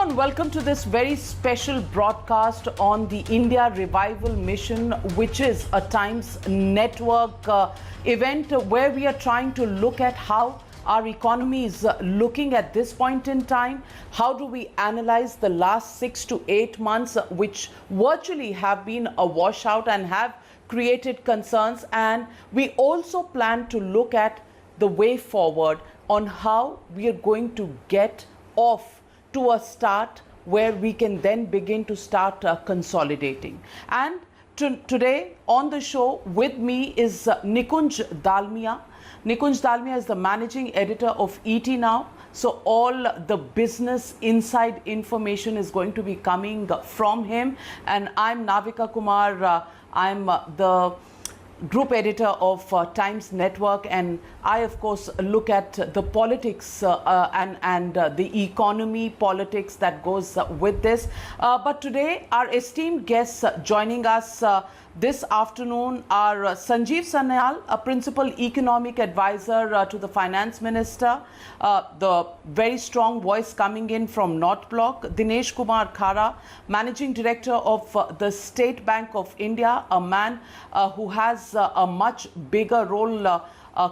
and welcome to this very special broadcast on the India Revival Mission, which is a Times Network event where we are trying to look at how our economy is looking at this point in time. How do we analyze the last 6 to 8 months, which virtually have been a washout and have created concerns? And we also plan to look at the way forward on how we are going to get off to a start where we can then begin to start consolidating. And today on the show with me is Nikunj Dalmia. Nikunj Dalmia is the managing editor of ET Now. So all the business inside information is going to be coming from him. And I'm Navika Kumar. I'm the group editor of Times Network, and I of course look at the politics and the economy politics that goes with this. But today our esteemed guests joining us this afternoon are Sanjeev Sanyal, a principal economic advisor to the finance minister, the very strong voice coming in from North Block; Dinesh Kumar Khara, managing director of the State Bank of India, a man who has a much bigger role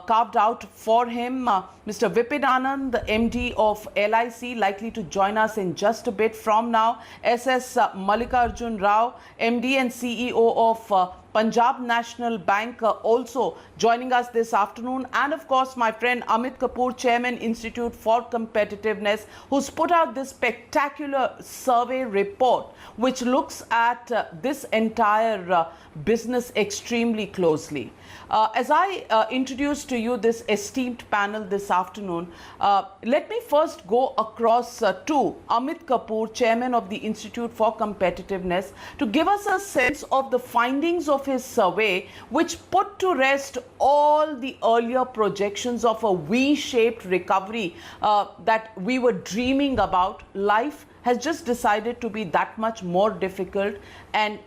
carved out for him; Mr. Vipin Anand, the MD of LIC, likely to join us in just a bit from now; Mallikarjun Rao, MD and CEO of Punjab National Bank, also joining us this afternoon; and of course my friend Amit Kapoor, Chairman, Institute for Competitiveness, who's put out this spectacular survey report which looks at this entire business extremely closely. As I introduce to you this esteemed panel this afternoon, let me first go across to Amit Kapoor, Chairman of the Institute for Competitiveness, to give us a sense of the findings of his survey, which put to rest all the earlier projections of a V-shaped recovery that we were dreaming about. Life has just decided to be that much more difficult, and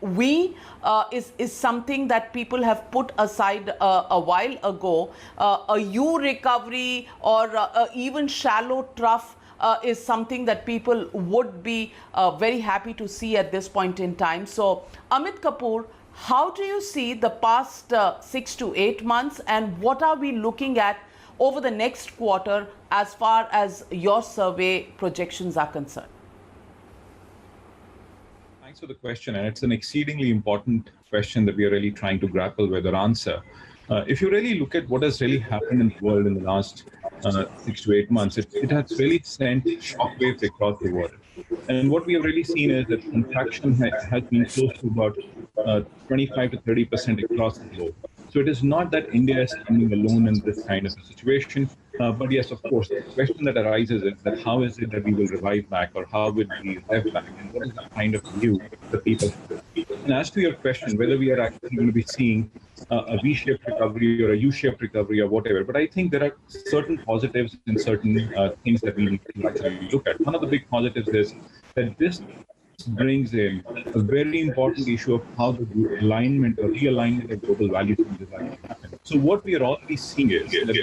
is something that people have put aside a while ago. A U recovery or even shallow trough is something that people would be very happy to see at this point in time. So Amit Kapoor, how do you see the past 6 to 8 months, and what are we looking at over the next quarter as far as your survey projections are concerned? Thanks for the question, and it's an exceedingly important question that we are really trying to grapple with or answer. If you really look at what has really happened in the world in the last 6 to 8 months, it has really sent shockwaves across the world. And what we have really seen is that contraction has been close to about 25 to 30% across the globe. So it is not that India is standing alone in this kind of a situation. But yes, of course, the question that arises is that how is it that we will revive back, or how will we revive back, and what is the kind of view that people have? And as to your question, whether we are actually going to be seeing a V-shaped recovery or a U-shaped recovery or whatever, but I think there are certain positives and certain things that we need to actually look at. One of the big positives is that this brings in a very important issue of how the alignment or realignment of global value chains is actually happening. So what we are already seeing is that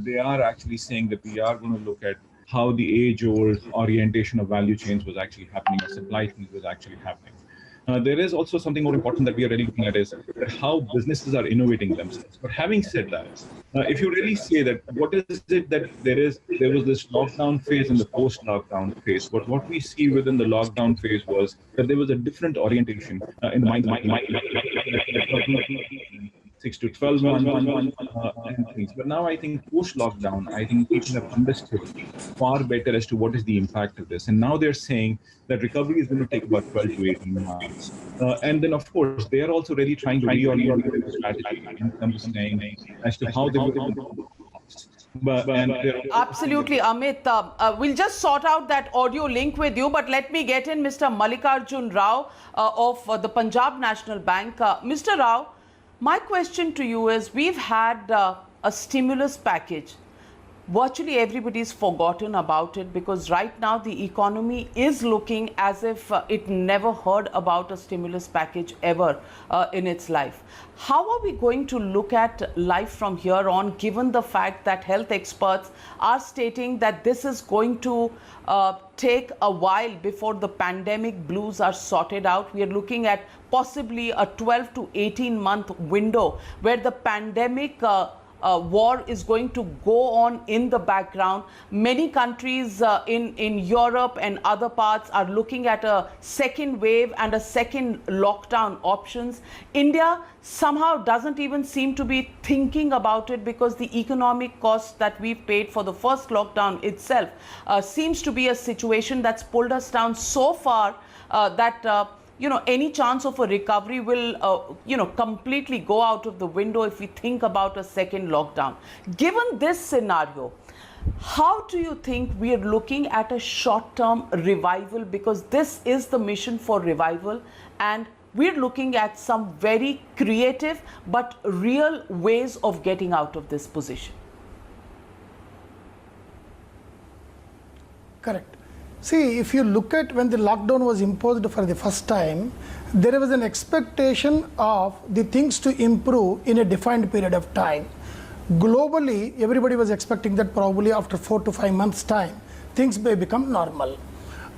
they are actually saying that we are going to look at how the age-old orientation of value chains was actually happening, or supply chains was actually happening. There is also something more important that we are really looking at, is how businesses are innovating themselves. But having said that, if you really say that, what is it that there was this lockdown phase and the post-lockdown phase, but what we see within the lockdown phase was that there was a different orientation in mind 6 to 12 months and things. But now I think post-lockdown, I think people have understood far better as to what is the impact of this. And now they're saying that recovery is going to take about 12 to 18 months. And then, of course, they are also really trying to reorient their strategy in terms of saying as to how they will. Absolutely, Amit. We'll just sort out that audio link with you, but let me get in Mr. Mallikarjun Rao of the Punjab National Bank. Mr. Rao, my question to you is, we've had a stimulus package. virtually everybody's forgotten about it, because right now the economy is looking as if it never heard about a stimulus package ever in its life. How are we going to look at life from here on, given the fact that health experts are stating that this is going to take a while before the pandemic blues are sorted out? We are looking at possibly a 12 to 18-month window where the pandemic war is going to go on in the background. Many countries in Europe and other parts are looking at a second wave and a second lockdown options. India somehow doesn't even seem to be thinking about it, because the economic cost that we've paid for the first lockdown itself seems to be a situation that's pulled us down so far that any chance of a recovery will, completely go out of the window if we think about a second lockdown. Given this scenario, how do you think we are looking at a short-term revival? Because this is the mission for revival, and we're looking at some very creative but real ways of getting out of this position. Correct. See, if you look at when the lockdown was imposed for the first time, there was an expectation of the things to improve in a defined period of time. Globally, everybody was expecting that probably after 4 to 5 months' time, things may become normal.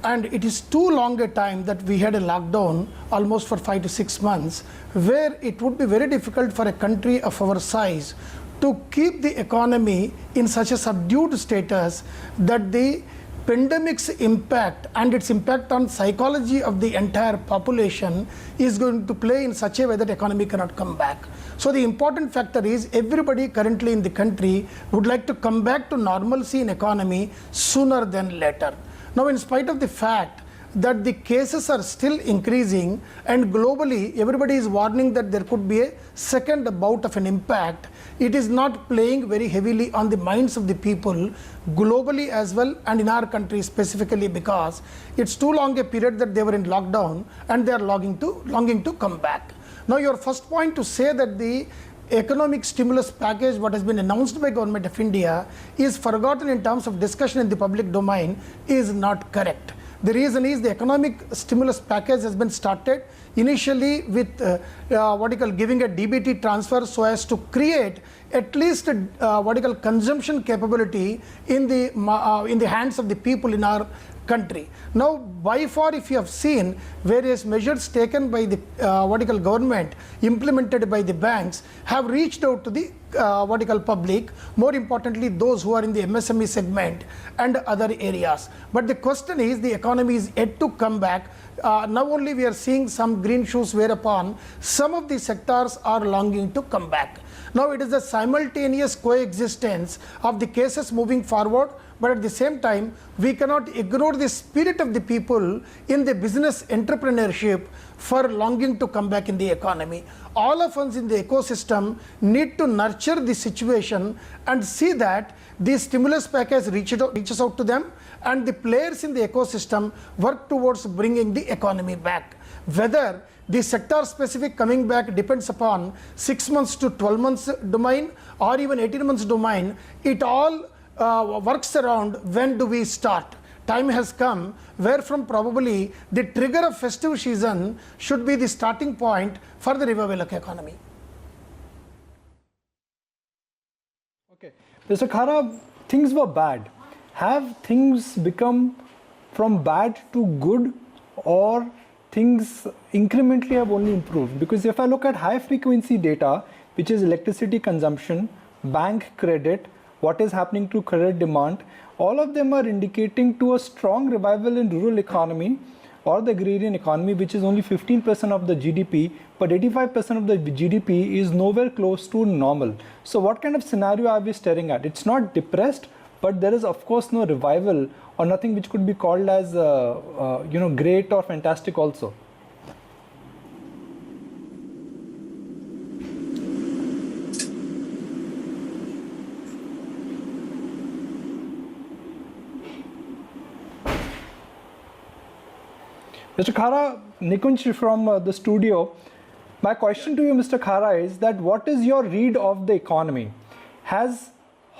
And it is too long a time that we had a lockdown, almost for 5 to 6 months, where it would be very difficult for a country of our size to keep the economy in such a subdued status that the pandemic's impact and its impact on psychology of the entire population is going to play in such a way that economy cannot come back. So the important factor is everybody currently in the country would like to come back to normalcy in economy sooner than later. Now, in spite of the fact that the cases are still increasing and globally everybody is warning that there could be a second bout of an impact, it is not playing very heavily on the minds of the people globally as well, and in our country specifically, because it's too long a period that they were in lockdown and they are longing to come back. Now, your first point to say that the economic stimulus package, what has been announced by Government of India, is forgotten in terms of discussion in the public domain is not correct. The reason is the economic stimulus package has been started initially with giving a DBT transfer so as to create at least consumption capability in the hands of the people in our country. Now, by far, if you have seen various measures taken by the government, implemented by the banks, have reached out to the public, more importantly those who are in the MSME segment and other areas. But the question is, the economy is yet to come back. Now only we are seeing some green shoots whereupon some of the sectors are longing to come back. Now it is a simultaneous coexistence of the cases moving forward, but at the same time we cannot ignore the spirit of the people in the business entrepreneurship for longing to come back in the economy. All of us in the ecosystem need to nurture the situation and see that the stimulus package reaches out to them, and the players in the ecosystem work towards bringing the economy back. Whether the sector specific coming back depends upon 6 months to 12 months domain or even 18 months domain, it all works around when do we start. Time has come where from probably the trigger of festive season should be the starting point for the revival of economy. Okay, Mr. Khara, things were bad. Have things become from bad to good, or things incrementally have only improved? Because if I look at high frequency data, which is electricity consumption, bank credit, what is happening to credit demand, all of them are indicating to a strong revival in rural economy or the agrarian economy, which is only 15% of the GDP, but 85% of the GDP is nowhere close to normal. So what kind of scenario are we staring at? It's not depressed, but there is of course no revival or nothing which could be called as great or fantastic also. Mr. Khara, Nikunj from the studio. My question to you, Mr. Khara, is that what is your read of the economy? Has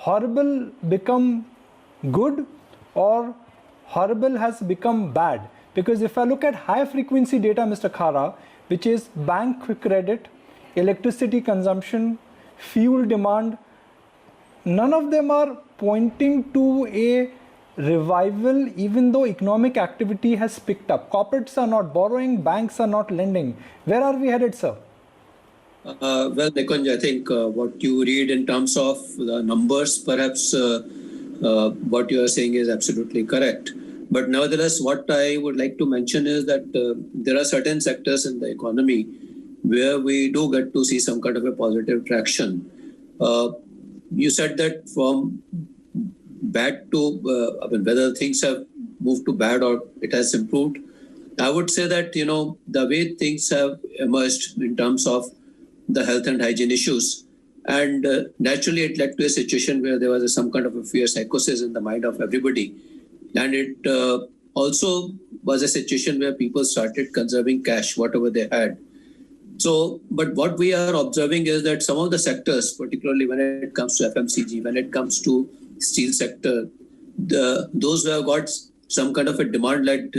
horrible become good or horrible has become bad? Because if I look at high frequency data, Mr. Khara, which is bank credit, electricity consumption, fuel demand, none of them are pointing to a revival, even though economic activity has picked up. Corporates are not borrowing, banks are not lending. Where are we headed, sir? Well, Nikunj, I think what you read in terms of the numbers, perhaps what you are saying is absolutely correct. But nevertheless, what I would like to mention is that there are certain sectors in the economy where we do get to see some kind of a positive traction. You said that from bad to, whether things have moved to bad or it has improved. I would say that, the way things have emerged in terms of the health and hygiene issues, and naturally it led to a situation where there was some kind of a fear psychosis in the mind of everybody. And it also was a situation where people started conserving cash, whatever they had. So, but what we are observing is that some of the sectors, particularly when it comes to FMCG, when it comes to steel sector, those who have got some kind of a demand-led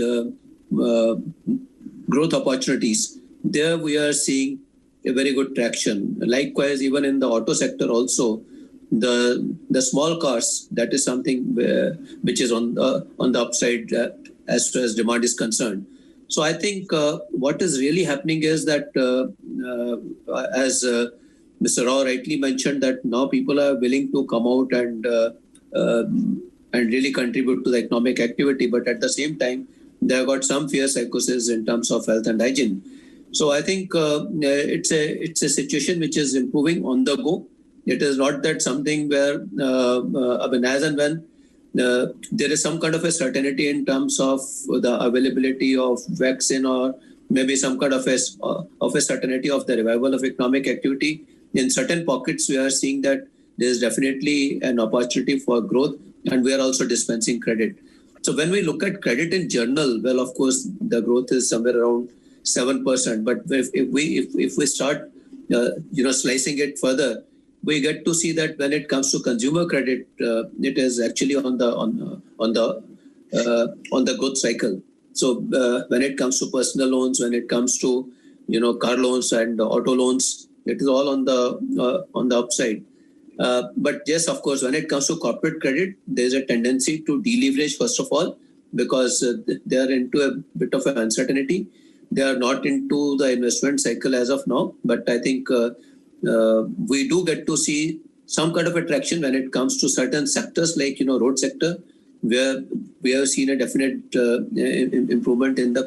growth opportunities, there we are seeing a very good traction. Likewise, even in the auto sector also, the small cars, that is something which is on the upside as far as demand is concerned. So I think what is really happening is that, as Mr. Rao rightly mentioned, that now people are willing to come out and really contribute to the economic activity. But at the same time, they have got some fear psychosis in terms of health and hygiene. So I think it's a situation which is improving on the go. It is not that something where, as and when there is some kind of a certainty in terms of the availability of vaccine or maybe some kind of a certainty of the revival of economic activity. In certain pockets, we are seeing that there is definitely an opportunity for growth, and we are also dispensing credit. So when we look at credit in general, well, of course, the growth is somewhere around 7%. But if we start, slicing it further, we get to see that when it comes to consumer credit, it is actually on the growth cycle. So when it comes to personal loans, when it comes to car loans and auto loans, it is all on the upside. But yes, of course, when it comes to corporate credit, there is a tendency to deleverage first of all, because they are into a bit of an uncertainty. They are not into the investment cycle as of now. But I think we do get to see some kind of attraction when it comes to certain sectors like road sector, where we have seen a definite improvement in the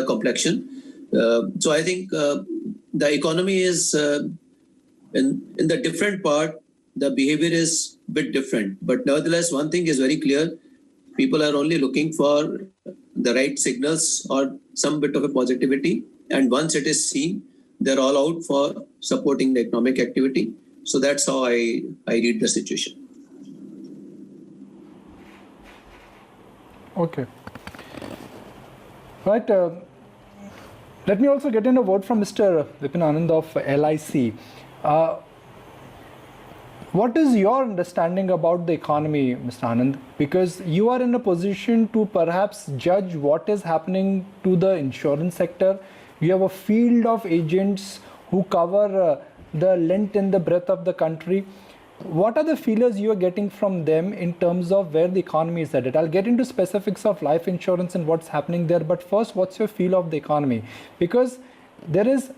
complexion. So I think the economy is in the different part, the behavior is a bit different. But nevertheless, one thing is very clear: people are only looking for the right signals or some bit of a positivity, and once it is seen, they're all out for supporting the economic activity. So that's how I read the situation. Okay. Right. Let me also get in a word from Mr. Vipin Anand of LIC. What is your understanding about the economy, Mr. Anand? Because you are in a position to perhaps judge what is happening to the insurance sector. You have a field of agents who cover the length and the breadth of the country. What are the feelers you are getting from them in terms of where the economy is headed? I'll get into specifics of life insurance and what's happening there. But first, what's your feel of the economy? Because there is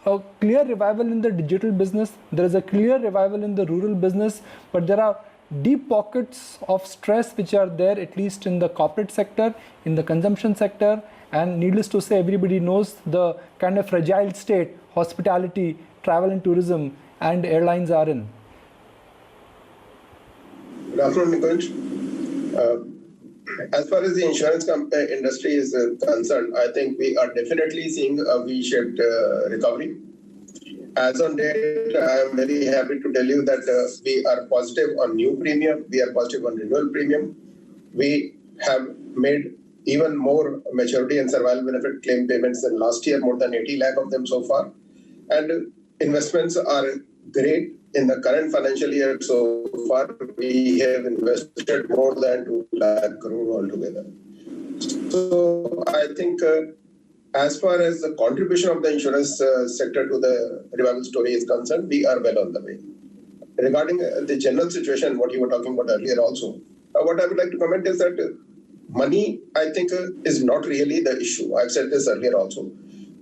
a clear revival in the digital business. There is a clear revival in the rural business. But there are deep pockets of stress which are there, at least in the corporate sector, in the consumption sector. And needless to say, everybody knows the kind of fragile state hospitality, travel and tourism and airlines are in. Good afternoon, Nikunj. As far as the insurance industry is concerned, I think we are definitely seeing a V-shaped recovery. As on date, I am very happy to tell you that we are positive on new premium, we are positive on renewal premium. We have made even more maturity and survival benefit claim payments than last year, more than 80 lakh of them so far. And investments are great. in the current financial year so far, we have invested more than 2 lakh crore altogether. So I think as far as the contribution of the insurance sector to the revival story is concerned, we are well on the way. Regarding the general situation, what you were talking about earlier also, what I would like to comment is that money, I think, is not really the issue. I've said this earlier also.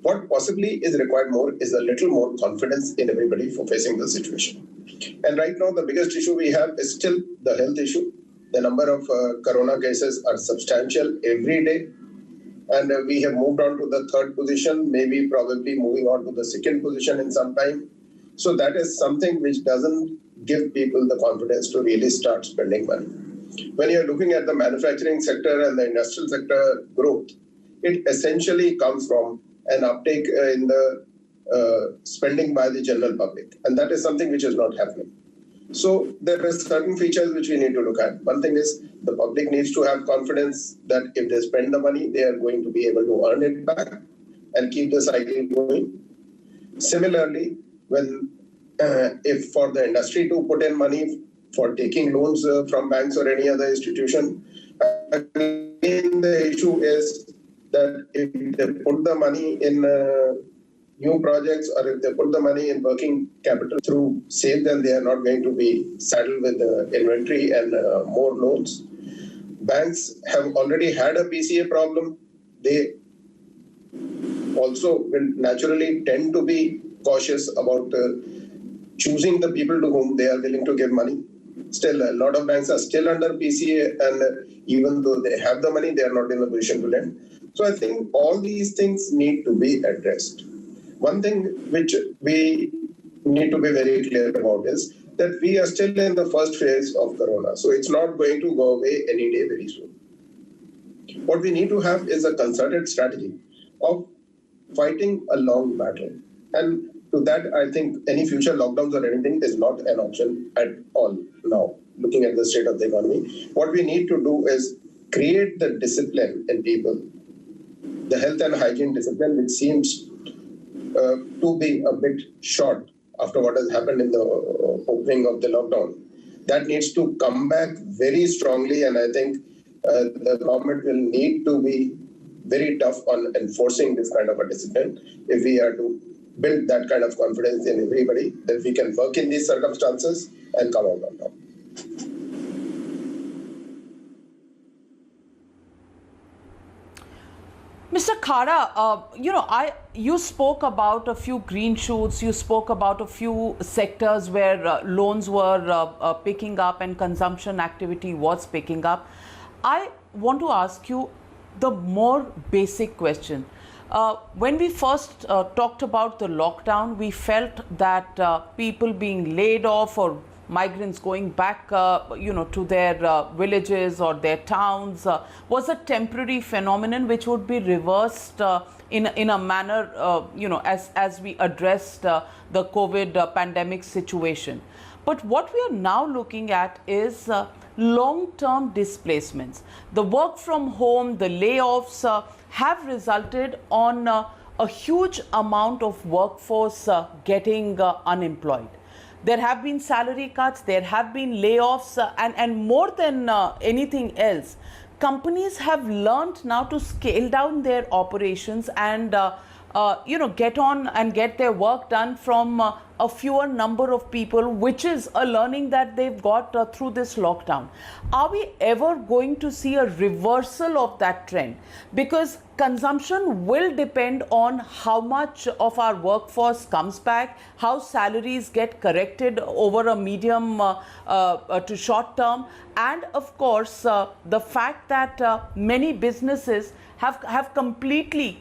What possibly is required more is a little more confidence in everybody for facing the situation. And right now, the biggest issue we have is still the health issue. The number of corona cases are substantial every day. And we have moved on to the third position, maybe probably moving on to the second position in some time. So that is something which doesn't give people the confidence to really start spending money. When you're looking at the manufacturing sector and the industrial sector growth, it essentially comes from an uptake in the spending by the general public. And that is something which is not happening. So there are certain features which we need to look at. One thing is the public needs to have confidence that if they spend the money, they are going to be able to earn it back and keep the cycle going. Similarly, when if for the industry to put in money for taking loans from banks or any other institution, again, the issue is that if they put the money in new projects or if they put the money in working capital through sale, then they are not going to be saddled with inventory and more loans. Banks have already had a PCA problem. They also will naturally tend to be cautious about choosing the people to whom they are willing to give money. Still, a lot of banks are still under PCA, and even though they have the money, they are not in a position to lend. So I think all these things need to be addressed. One thing which we need to be very clear about is that we are still in the first phase of corona. So it's not going to go away any day very soon. What we need to have is a concerted strategy of fighting a long battle. And to that, I think any future lockdowns or anything is not an option at all now, looking at the state of the economy. What we need to do is create the discipline in people, the health and hygiene discipline, which seems to be a bit short after what has happened in the opening of the lockdown. That needs to come back very strongly, and I think the government will need to be very tough on enforcing this kind of a discipline if we are to build that kind of confidence in everybody that we can work in these circumstances and come out on top. Mr. Khara, you spoke about a few green shoots. You spoke about a few sectors where loans were picking up and consumption activity was picking up. I want to ask you the more basic question. When we first talked about the lockdown, we felt that people being laid off or migrants going back, to their villages or their towns was a temporary phenomenon which would be reversed in a manner, as we addressed the COVID pandemic situation. But what we are now looking at is long-term displacements. The work from home, the layoffs have resulted on a huge amount of workforce getting unemployed. There have been salary cuts, there have been layoffs, and more than anything else, companies have learned now to scale down their operations and get on and get their work done from a fewer number of people, which is a learning that they've got through this lockdown. Are we ever going to see a reversal of that trend? Because consumption will depend on how much of our workforce comes back, how salaries get corrected over a medium to short term, and of course the fact that many businesses have completely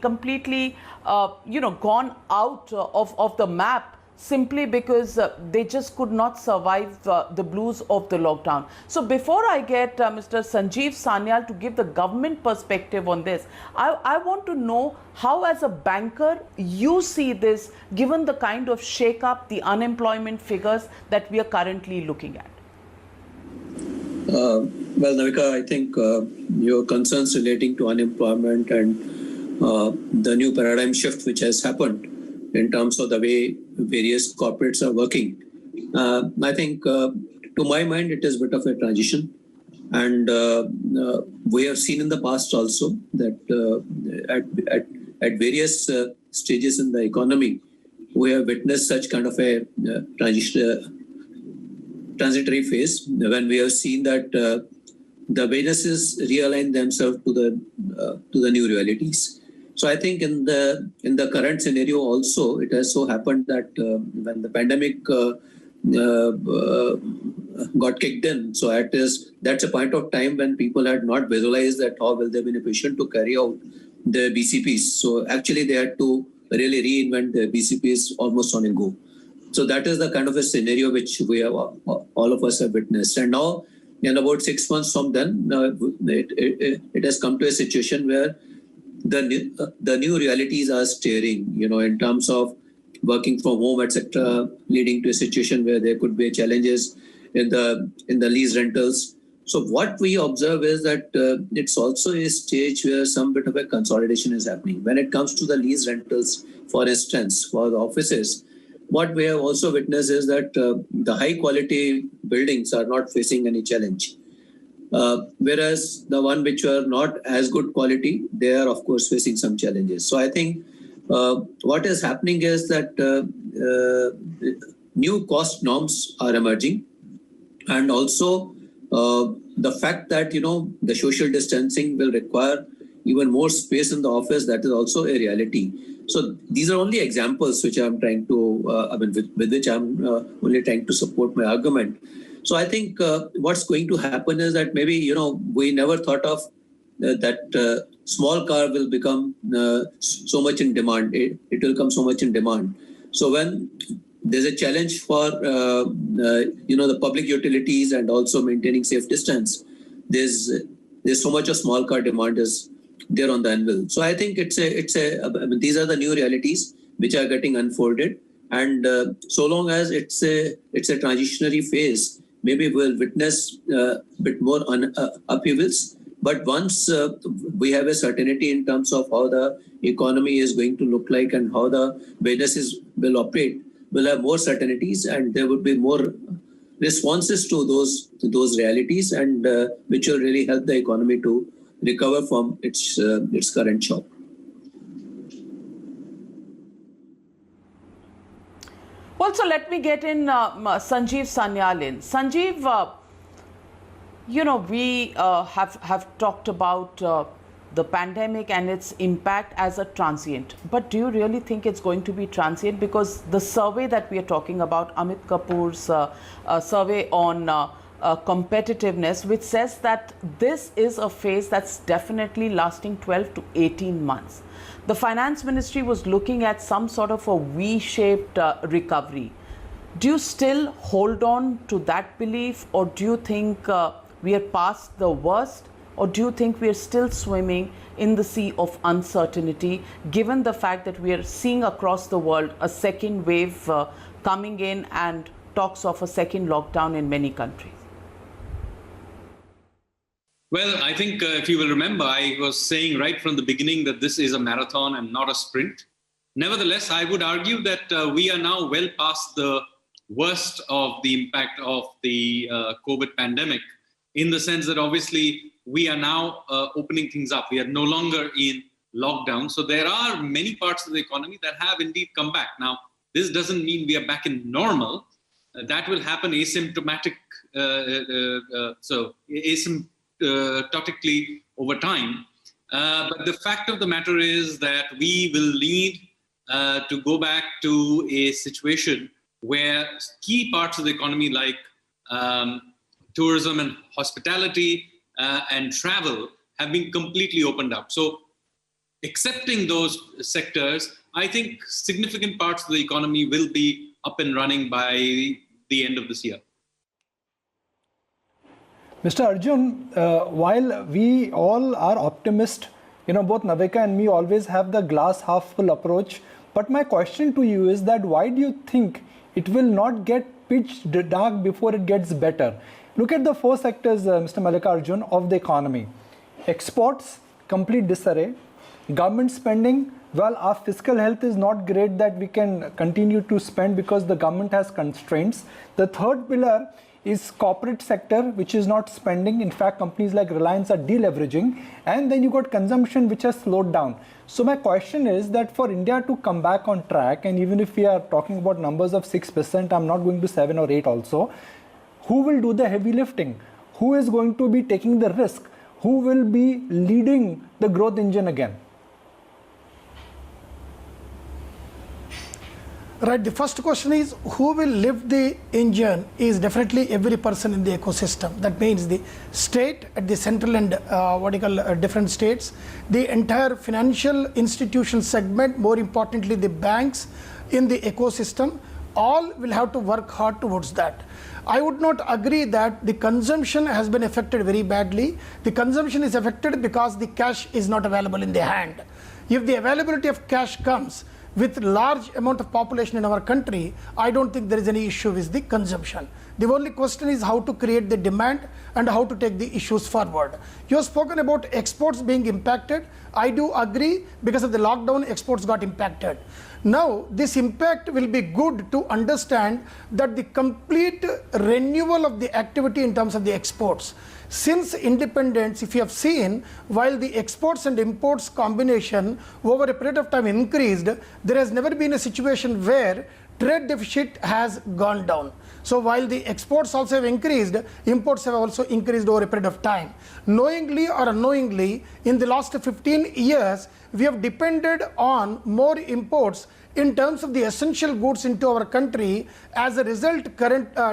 gone out of the map simply because they just could not survive the blues of the lockdown. So before I get Mr. Sanjeev Sanyal to give the government perspective on this, I want to know how, as a banker, you see this given the kind of shake-up, the unemployment figures that we are currently looking at. Well, Navika, I think your concerns relating to unemployment and the new paradigm shift which has happened in terms of the way various corporates are working I think, to my mind, it is a bit of a transition. And we have seen in the past also that at various stages in the economy, we have witnessed such kind of a transitory phase when we have seen that the businesses realign themselves to the new realities. So I think in the current scenario also, it has so happened that when the pandemic got kicked in, so that's a point of time when people had not visualized that how will they be in a position to carry out the BCPs. So actually they had to really reinvent the BCPs almost on a go. So that is the kind of a scenario which we have, all of us have witnessed. And now, in about 6 months from then, it has come to a situation where the new realities are staring, in terms of working from home, etc., leading to a situation where there could be challenges in the lease rentals. So what we observe is that it's also a stage where some bit of a consolidation is happening. When it comes to the lease rentals, for instance, for the offices, what we have also witnessed is that the high quality buildings are not facing any challenge. Whereas the one which are not as good quality, they are of course facing some challenges. So I think what is happening is that new cost norms are emerging, and also the fact that the social distancing will require even more space in the office, that is also a reality. So these are only examples which I'm trying to, with which I'm only trying to support my argument. So I think what's going to happen is that maybe, we never thought of that small car will become so much in demand. It will come so much in demand. So when there's a challenge for, the public utilities and also maintaining safe distance, there's so much of small car demand is there on the anvil. So I think these are the new realities which are getting unfolded. And so long as it's a transitionary phase, maybe we'll witness a bit more upheavals. But once we have a certainty in terms of how the economy is going to look like and how the businesses will operate, we'll have more certainties, and there would be more responses to those realities, and which will really help the economy to recover from its current shock. Well, so let me get in Sanjeev Sanyal in. Sanjeev, we have talked about the pandemic and its impact as a transient. But do you really think it's going to be transient? Because the survey that we are talking about, Amit Kapoor's survey on competitiveness, which says that this is a phase that's definitely lasting 12 to 18 months. The finance ministry was looking at some sort of a V-shaped recovery. Do you still hold on to that belief, or do you think we are past the worst, or do you think we are still swimming in the sea of uncertainty, given the fact that we are seeing across the world a second wave coming in and talks of a second lockdown in many countries? Well, I think if you will remember, I was saying right from the beginning that this is a marathon and not a sprint. Nevertheless, I would argue that we are now well past the worst of the impact of the COVID pandemic, in the sense that obviously we are now opening things up. We are no longer in lockdown. So there are many parts of the economy that have indeed come back. Now, this doesn't mean we are back in normal. That will happen asymptotically over time. But the fact of the matter is that we will need to go back to a situation where key parts of the economy like tourism and hospitality and travel have been completely opened up. So accepting those sectors, I think significant parts of the economy will be up and running by the end of this year. Mr. Arjun, while we all are optimists, both Navika and me always have the glass half full approach. But my question to you is that why do you think it will not get pitch dark before it gets better? Look at the four sectors, Mr. Mallikarjun, of the economy. Exports, complete disarray. Government spending, well, our fiscal health is not great that we can continue to spend because the government has constraints. The third pillar is corporate sector, which is not spending. In fact, companies like Reliance are deleveraging. And then you got consumption, which has slowed down. So my question is that for India to come back on track, and even if we are talking about numbers of 6%, I'm not going to 7 or 8 also, who will do the heavy lifting? Who is going to be taking the risk? Who will be leading the growth engine again? Right, the first question is who will lift the engine is definitely every person in the ecosystem. That means the state at the central and different states, the entire financial institution segment, more importantly the banks in the ecosystem, all will have to work hard towards that. I would not agree that the consumption has been affected very badly. The consumption is affected because the cash is not available in the hand. If the availability of cash comes with large amount of population in our country, I don't think there is any issue with the consumption. The only question is how to create the demand and how to take the issues forward. You have spoken about exports being impacted. I do agree, because of the lockdown, exports got impacted. Now, this impact will be good to understand that the complete renewal of the activity in terms of the exports. Since independence, if you have seen, while the exports and imports combination over a period of time increased, there has never been a situation where trade deficit has gone down. So while the exports also have increased, imports have also increased over a period of time. Knowingly or unknowingly, in the last 15 years, we have depended on more imports in terms of the essential goods into our country. As a result,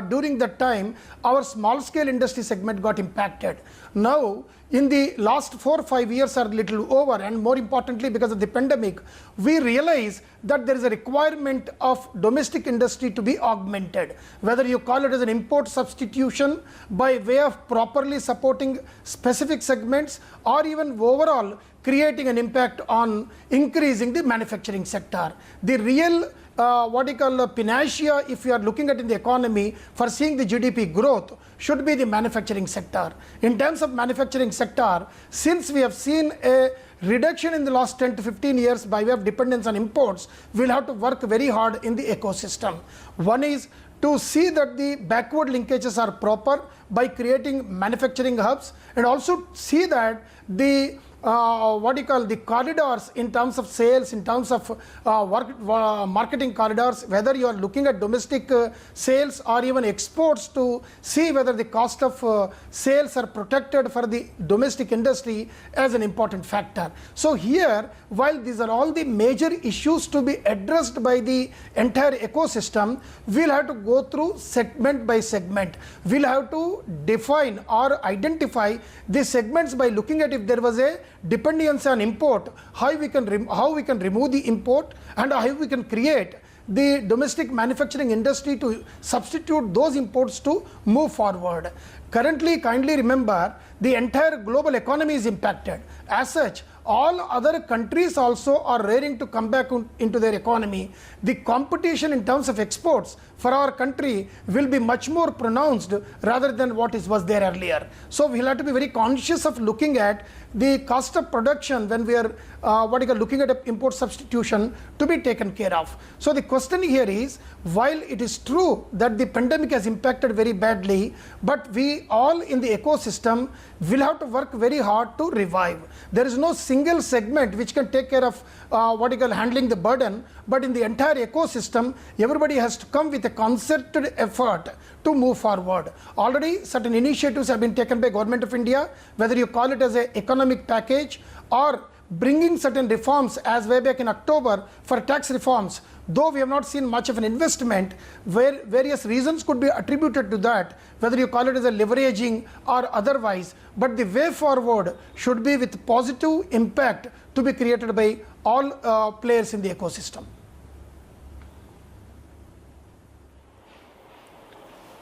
during that time, our small scale industry segment got impacted. Now, in the last 4 or 5 years are a little over, and more importantly because of the pandemic, we realize that there is a requirement of domestic industry to be augmented. Whether you call it as an import substitution by way of properly supporting specific segments, or even overall creating an impact on increasing the manufacturing sector. The real panacea, if you are looking at in the economy for seeing the GDP growth, should be the manufacturing sector. In terms of manufacturing sector, since we have seen a reduction in the last 10 to 15 years by way of dependence on imports, we'll have to work very hard in the ecosystem. One is to see that the backward linkages are proper by creating manufacturing hubs, and also see that the the corridors in terms of sales, in terms of marketing corridors, whether you are looking at domestic sales or even exports, to see whether the cost of sales are protected for the domestic industry as an important factor. So here, while these are all the major issues to be addressed by the entire ecosystem, we'll have to go through segment by segment. We'll have to define or identify the segments by looking at if there was a dependence on import, how we can remove the import, and how we can create the domestic manufacturing industry to substitute those imports to move forward. Currently, kindly remember, the entire global economy is impacted. As such, all other countries also are raring to come back into their economy. The competition in terms of exports for our country will be much more pronounced rather than what was there earlier. So we'll have to be very conscious of looking at the cost of production when we are looking at import substitution to be taken care of. So the question here is, while it is true that the pandemic has impacted very badly, but we all in the ecosystem will have to work very hard to revive. There is no single segment which can take care of handling the burden, but in the entire ecosystem, everybody has to come with a concerted effort to move forward. Already certain initiatives have been taken by Government of India, whether you call it as an economic package or bringing certain reforms as way back in October for tax reforms. Though we have not seen much of an investment, where various reasons could be attributed to that, whether you call it as a leveraging or otherwise, but the way forward should be with positive impact to be created by all players in the ecosystem.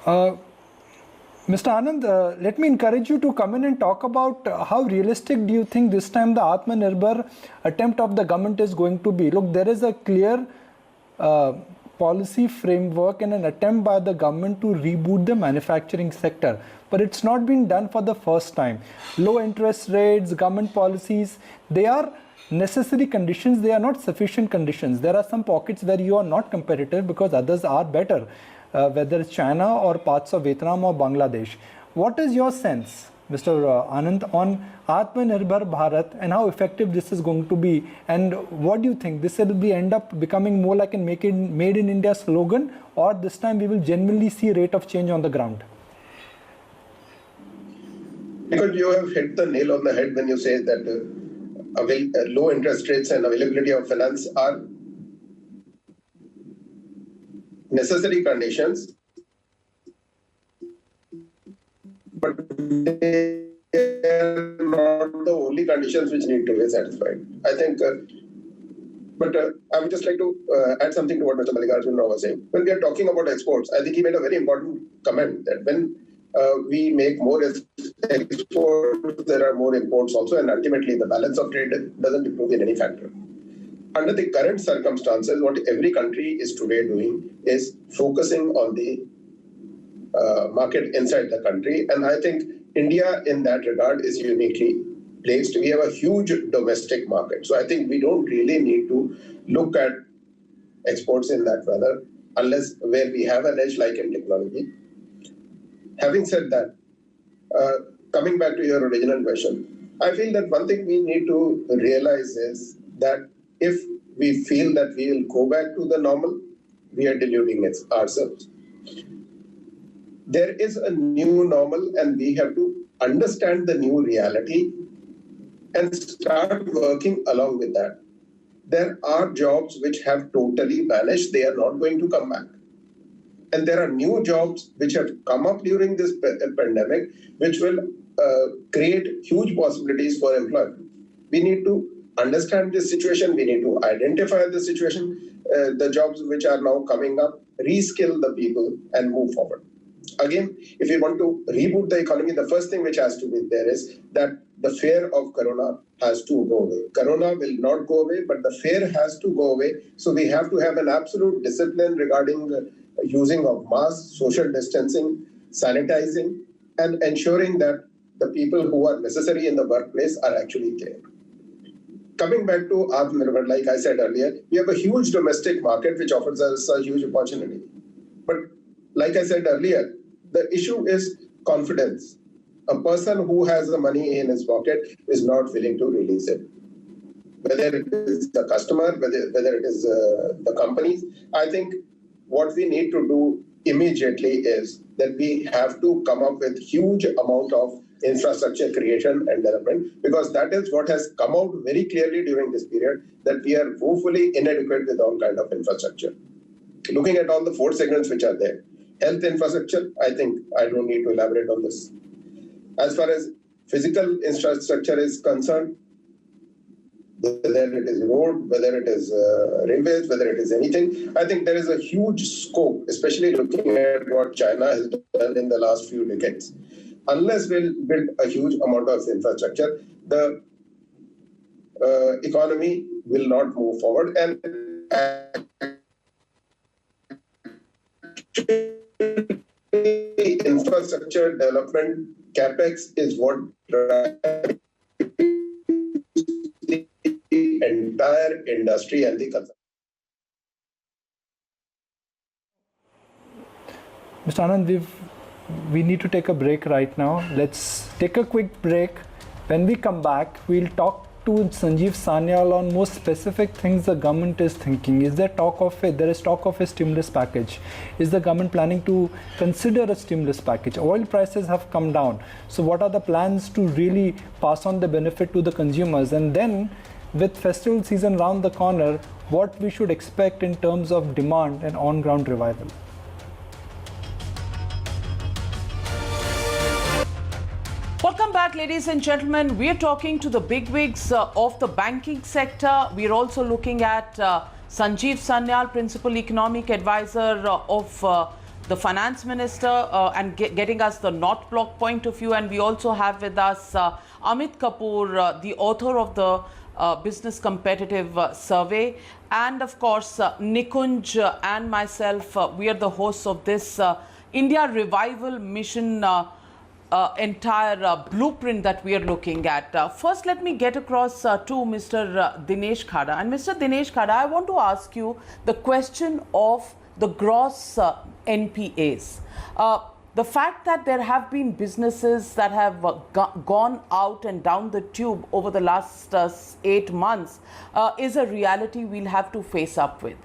Mr. Anand, let me encourage you to come in and talk about how realistic do you think this time the Atmanirbhar attempt of the government is going to be. Look, there is a clear policy framework and an attempt by the government to reboot the manufacturing sector, but it's not been done for the first time. Low interest rates, government policies, they are necessary conditions, they are not sufficient conditions. There are some pockets where you are not competitive because others are better, whether it's China or parts of Vietnam or Bangladesh. What is your sense, Mr. Anand, on Atmanirbhar Bharat and how effective this is going to be? And what do you think? This will end up becoming more like a Made in India slogan, or this time we will genuinely see a rate of change on the ground? Because you have hit the nail on the head when you say that low interest rates and availability of finance are necessary conditions, but they are not the only conditions which need to be satisfied. I think, I would just like to add something to what Mr. Mallikarjun Rao was saying. When we are talking about exports, I think he made a very important comment that when we make more exports, there are more imports also, and ultimately the balance of trade doesn't improve in any factor. Under the current circumstances, what every country is today doing is focusing on the market inside the country. And I think India in that regard is uniquely placed. We have a huge domestic market. So I think we don't really need to look at exports in that manner unless where we have an edge like in technology. Having said that, coming back to your original question, I feel that one thing we need to realize is that if we feel that we will go back to the normal, we are deluding ourselves. There is a new normal and we have to understand the new reality and start working along with that. There are jobs which have totally vanished. They are not going to come back. And there are new jobs which have come up during this pandemic, which will create huge possibilities for employment. We need to understand this situation. We need to identify the situation, the jobs which are now coming up, reskill the people and move forward. Again, if we want to reboot the economy, the first thing which has to be there is that the fear of corona has to go away. Corona will not go away, but the fear has to go away. So we have to have an absolute discipline regarding the using of masks, social distancing, sanitizing, and ensuring that the people who are necessary in the workplace are actually there. Coming back to Atmanirbhar, like I said earlier, we have a huge domestic market which offers us a huge opportunity. But like I said earlier, the issue is confidence. A person who has the money in his pocket is not willing to release it. Whether it is the customer, whether it is the companies, I think what we need to do immediately is that we have to come up with huge amount of infrastructure creation and development, because that is what has come out very clearly during this period, that we are woefully inadequate with all kind of infrastructure. Looking at all the 4 segments which are there, health infrastructure, I think I don't need to elaborate on this. As far as physical infrastructure is concerned, whether it is road, whether it is railways, whether it is anything, I think there is a huge scope, especially looking at what China has done in the last few decades. Unless we build a huge amount of infrastructure, the economy will not move forward. And infrastructure development capex is what drives the entire industry and the consumption. Mr. Anand, we need to take a break right now. Let's take a quick break. When we come back, we'll talk to Sanjeev Sanyal on more specific things the government is thinking. Is there talk of it? There is talk of a stimulus package. Is the government planning to consider a stimulus package? Oil prices have come down. So what are the plans to really pass on the benefit to the consumers? And then with festival season round the corner, what we should expect in terms of demand and on-ground revival? Welcome back, ladies and gentlemen. We're talking to the bigwigs of the banking sector. We're also looking at Sanjeev Sanyal, Principal Economic Advisor of the Finance Minister, and getting us the North Block point of view. And we also have with us Amit Kapoor, the author of the Business Competitive Survey. And of course, Nikunj and myself, we are the hosts of this India Revival Mission entire blueprint that we are looking at. First, let me get across to Mr. Dinesh Khara. And Mr. Dinesh Khara, I want to ask you the question of the gross NPAs. The fact that there have been businesses that have gone out and down the tube over the last 8 months is a reality we'll have to face up with.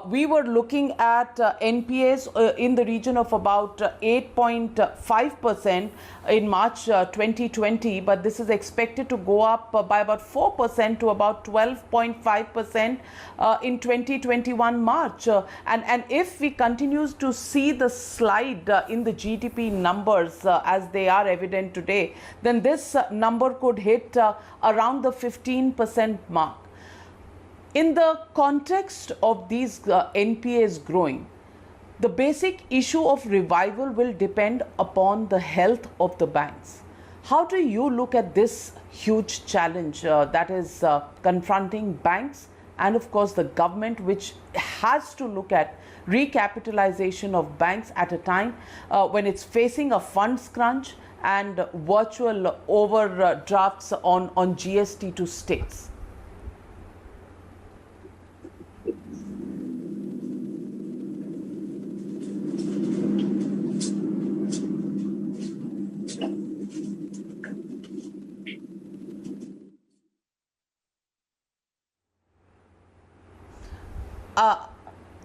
We were looking at NPAs in the region of about 8.5% in March 2020, but this is expected to go up by about 4% to about 12.5% in 2021 March. And if we continue to see the slide in the GDP numbers as they are evident today, then this number could hit around the 15% mark. In the context of these NPAs growing, the basic issue of revival will depend upon the health of the banks. How do you look at this huge challenge that is confronting banks and of course the government, which has to look at recapitalization of banks at a time when it's facing a funds crunch and virtual overdrafts on GST to states?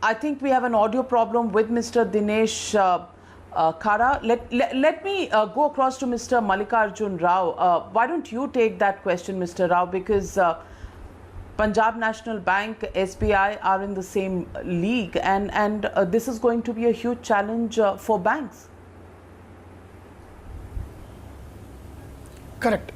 I think we have an audio problem with Mr. Dinesh Khara. Let me go across to Mr. Mallikarjun Rao. Why don't you take that question, Mr. Rao, because Punjab National Bank, SBI are in the same league, and this is going to be a huge challenge for banks. Correct.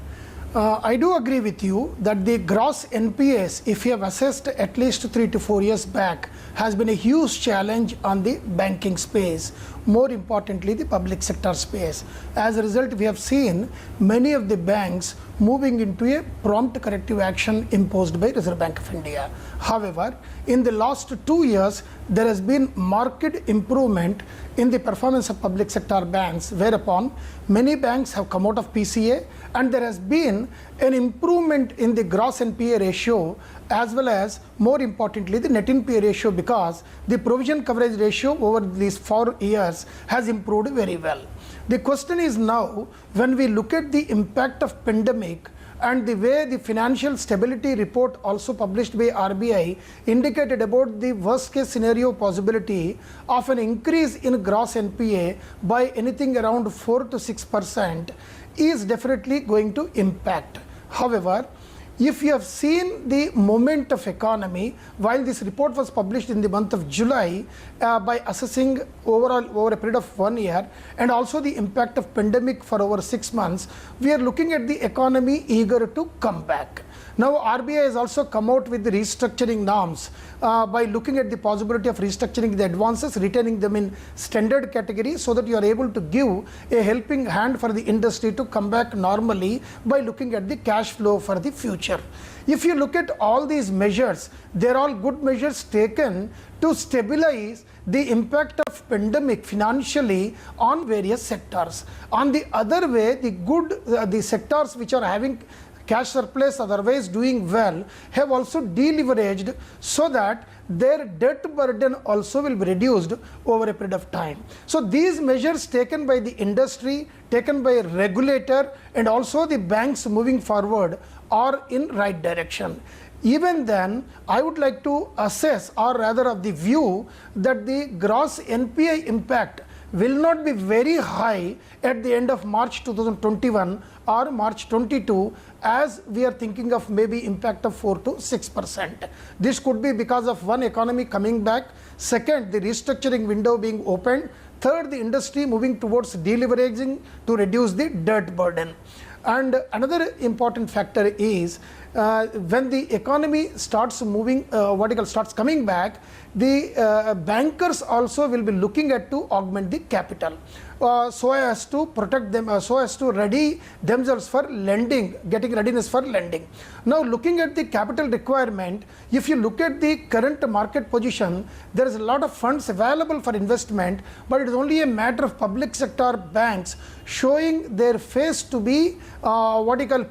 I do agree with you that the gross NPAs, if you have assessed at least 3 to 4 years back, has been a huge challenge on the banking space, more importantly the public sector space. As a result, we have seen many of the banks moving into a prompt corrective action imposed by Reserve Bank of India. However, in the last 2 years, there has been marked improvement in the performance of public sector banks, whereupon many banks have come out of PCA, and there has been an improvement in the gross NPA ratio as well as, more importantly, the net NPA ratio, because the provision coverage ratio over these 4 years has improved very well. The question is now, when we look at the impact of pandemic and the way the financial stability report also published by RBI indicated about the worst case scenario possibility of an increase in gross NPA by anything around 4 to 6% is definitely going to impact. However, if you have seen the moment of economy, while this report was published in the month of July, by assessing overall over a period of 1 year and also the impact of pandemic for over 6 months, we are looking at the economy eager to come back. Now RBI has also come out with the restructuring norms by looking at the possibility of restructuring the advances, retaining them in standard category, so that you are able to give a helping hand for the industry to come back normally by looking at the cash flow for the future. If you look at all these measures, they are all good measures taken to stabilize the impact of pandemic financially on various sectors. On the other way, the sectors which are having cash surplus, otherwise doing well, have also deleveraged so that their debt burden also will be reduced over a period of time. So these measures taken by the industry, taken by a regulator, and also the banks moving forward are in right direction. Even then, I would like to assess, or rather of the view, that the gross NPA impact will not be very high at the end of March 2021 or March 22, as we are thinking of maybe impact of 4 to 6%. This could be because of one, economy coming back; second, the restructuring window being opened; third, the industry moving towards deleveraging to reduce the debt burden. And another important factor is when the economy starts moving, starts coming back, the bankers also will be looking at to augment the capital. So as to protect them, so as to ready themselves for lending, getting readiness for lending. Now looking at the capital requirement, if you look at the current market position, there is a lot of funds available for investment, but it is only a matter of public sector banks showing their face to be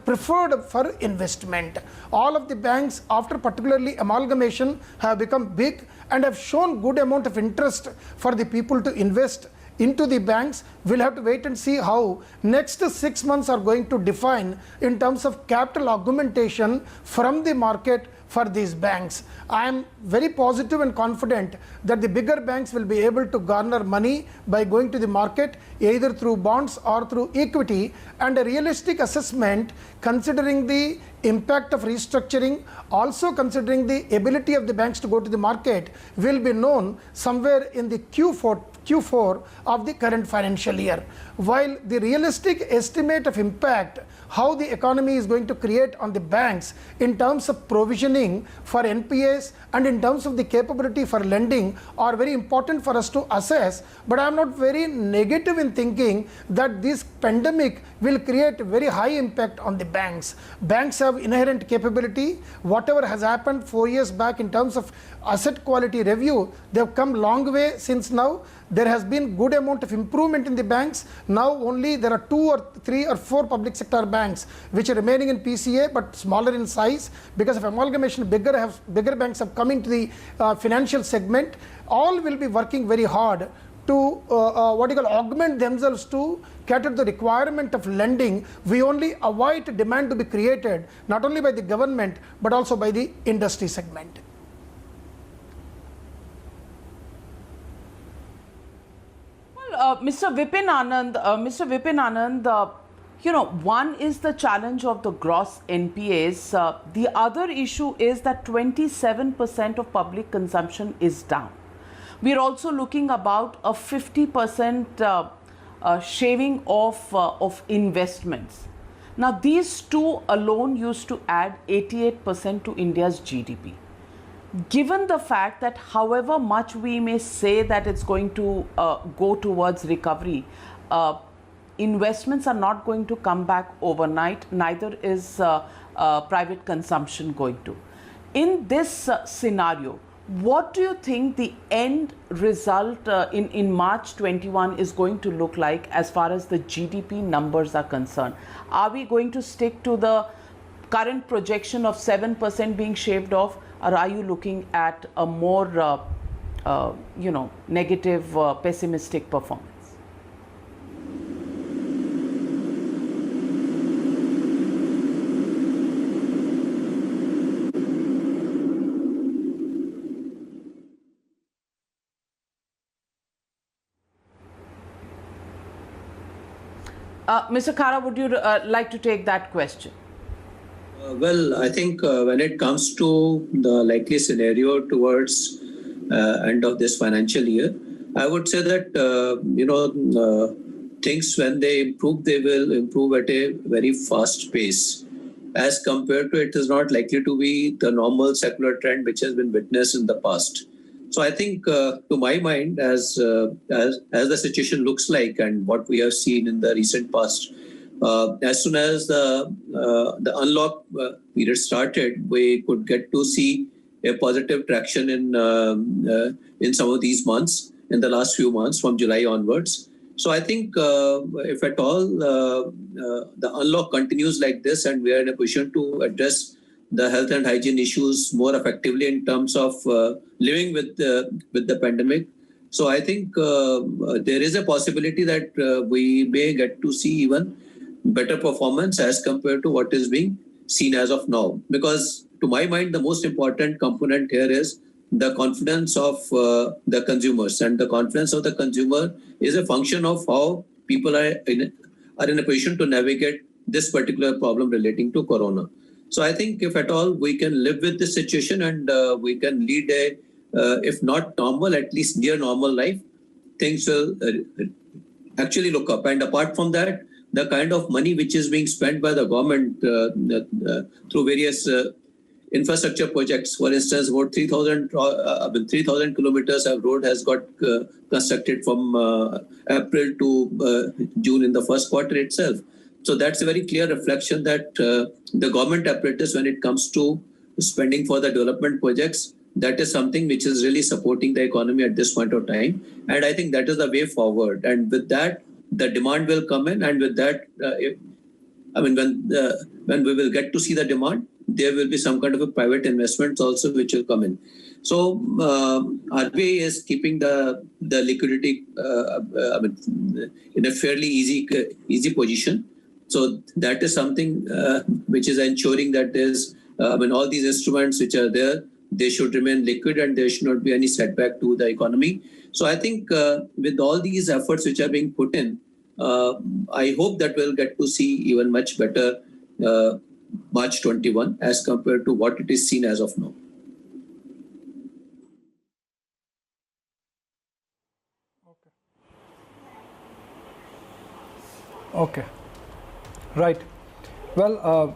preferred for investment. All of the banks, after particularly amalgamation, have become big and have shown good amount of interest for the people to invest into the banks. We'll have to wait and see how next 6 months are going to define in terms of capital augmentation from the market for these banks. I am very positive and confident that the bigger banks will be able to garner money by going to the market either through bonds or through equity, and a realistic assessment considering the impact of restructuring, also considering the ability of the banks to go to the market, will be known somewhere in the Q4 of the current financial year. While the realistic estimate of impact, how the economy is going to create on the banks in terms of provisioning for NPAs and in terms of the capability for lending are very important for us to assess, but I am not very negative in thinking that this pandemic will create very high impact on the banks. Banks have inherent capability. Whatever has happened 4 years back in terms of asset quality review, they have come long way since now. There has been good amount of improvement in the banks. Now only there are 2 or 3 or 4 public sector banks which are remaining in PCA but smaller in size because of amalgamation. Bigger banks have come into the financial segment. All will be working very hard to augment themselves to cater to the requirement of lending. We only avoid demand to be created not only by the government but also by the industry segment. Mr. Vipin Anand, one is the challenge of the gross NPAs. The other issue is that 27% of public consumption is down. We are also looking about a 50% shaving of investments. Now, these two alone used to add 88% to India's GDP. Given the fact that however much we may say that it's going to go towards recovery, investments are not going to come back overnight, neither is private consumption going to. In this scenario, what do you think the end result in March 21 is going to look like as far as the GDP numbers are concerned? Are we going to stick to the current projection of 7% being shaved off, or are you looking at a more negative, pessimistic performance? Mr. Khara, would you like to take that question? Well, I think when it comes to the likely scenario towards end of this financial year, I would say that things, when they improve, they will improve at a very fast pace. As compared to, it is not likely to be the normal secular trend which has been witnessed in the past. So I think, to my mind, as the situation looks like and what we have seen in the recent past, as soon as the unlock period started, we could get to see a positive traction in some of these months, in the last few months from July onwards. So I think if at all the unlock continues like this and we are in a position to address the health and hygiene issues more effectively in terms of living with the pandemic, so I think there is a possibility that we may get to see even better performance as compared to what is being seen as of now. Because to my mind, the most important component here is the confidence of the consumers, and the confidence of the consumer is a function of how people are in a position to navigate this particular problem relating to corona. So I think if at all we can live with this situation and we can lead a, if not normal, at least near normal life, things will actually look up. And apart from that, the kind of money which is being spent by the government through various infrastructure projects. For instance, about 3,000 kilometers of road has got constructed from April to June in the first quarter itself. So that's a very clear reflection that the government apparatus, when it comes to spending for the development projects, that is something which is really supporting the economy at this point of time. And I think that is the way forward. And with that, the demand will come in. And with that, when we will get to see the demand, there will be some kind of a private investments also which will come in. So RBI is keeping the liquidity in a fairly easy position. So that is something which is ensuring that there's all these instruments which are there, they should remain liquid and there should not be any setback to the economy. So I think with all these efforts which are being put in, I hope that we'll get to see even much better March 21 as compared to what it is seen as of now. Okay. Right. Well,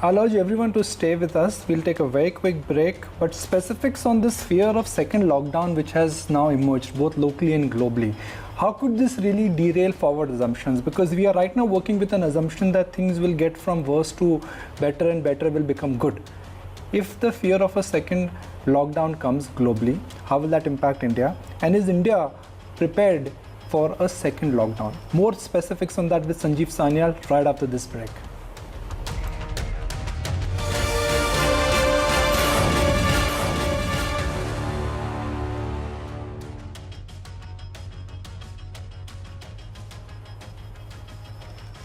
I'll urge everyone to stay with us. We'll take a very quick break, but specifics on this fear of second lockdown which has now emerged both locally and globally. How could this really derail forward assumptions? Because we are right now working with an assumption that things will get from worse to better and better will become good. If the fear of a second lockdown comes globally, how will that impact India? And is India prepared for a second lockdown? More specifics on that with Sanjeev Sanyal right after this break.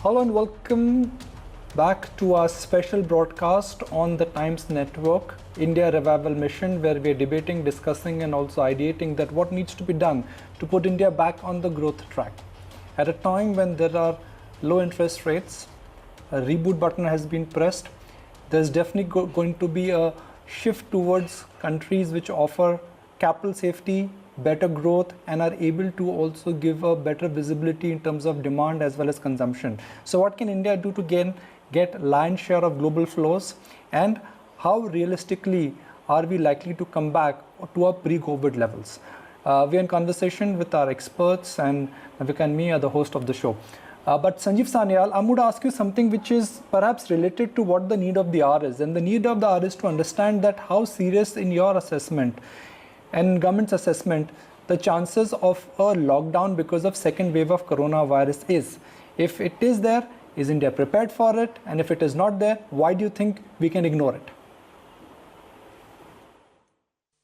Hello and welcome back to our special broadcast on the Times Network, India Revival Mission, where we are debating, discussing and also ideating that what needs to be done to put India back on the growth track. At a time when there are low interest rates, a reboot button has been pressed, there's definitely going to be a shift towards countries which offer capital safety, better growth and are able to also give a better visibility in terms of demand as well as consumption. So what can India do to get lion's share of global flows, and how realistically are we likely to come back to our pre-COVID levels? We are in conversation with our experts, and Navika and me are the host of the show. But Sanjeev Sanyal, I'm going to ask you something which is perhaps related to what the need of the hour is. And the need of the hour is to understand that how serious in your assessment and government's assessment the chances of a lockdown because of second wave of coronavirus is. If it is there, is India prepared for it? And if it is not there, why do you think we can ignore it?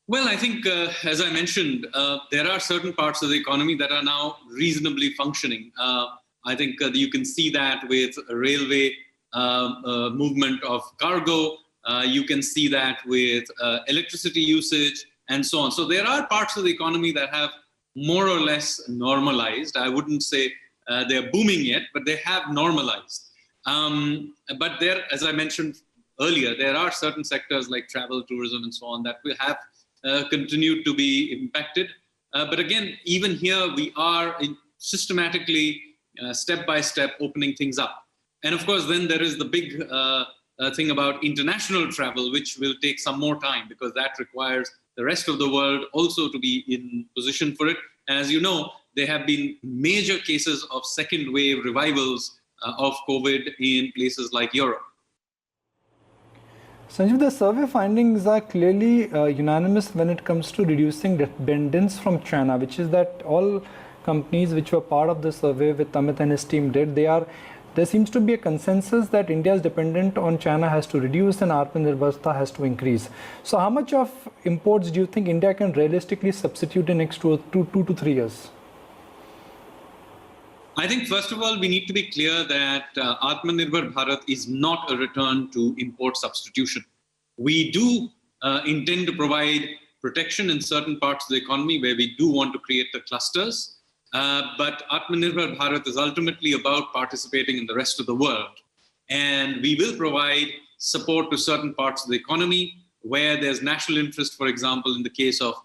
Well, I think, as I mentioned, there are certain parts of the economy that are now reasonably functioning. I think you can see that with railway movement of cargo. You can see that with electricity usage and so on. So there are parts of the economy that have more or less normalized. I wouldn't say they're booming yet, but they have normalized. But there, as I mentioned earlier, there are certain sectors like travel, tourism, and so on that will have continued to be impacted. But again, even here, we are systematically, step by step, opening things up. And of course, then there is the big thing about international travel, which will take some more time because that requires the rest of the world also to be in position for it. And as you know, there have been major cases of second wave revivals of COVID in places like Europe. Sanjeev, the survey findings are clearly unanimous when it comes to reducing dependence from China, which is that all companies which were part of the survey with Amit and his team did, there seems to be a consensus that India's dependence on China has to reduce and Atmanirbharta has to increase. So how much of imports do you think India can realistically substitute in the next 2 to 3 years? I think, first of all, we need to be clear that Atmanirbhar Bharat is not a return to import substitution. We do intend to provide protection in certain parts of the economy where we do want to create the clusters. But Atmanirbhar Bharat is ultimately about participating in the rest of the world. And we will provide support to certain parts of the economy where there's national interest, for example, in the case of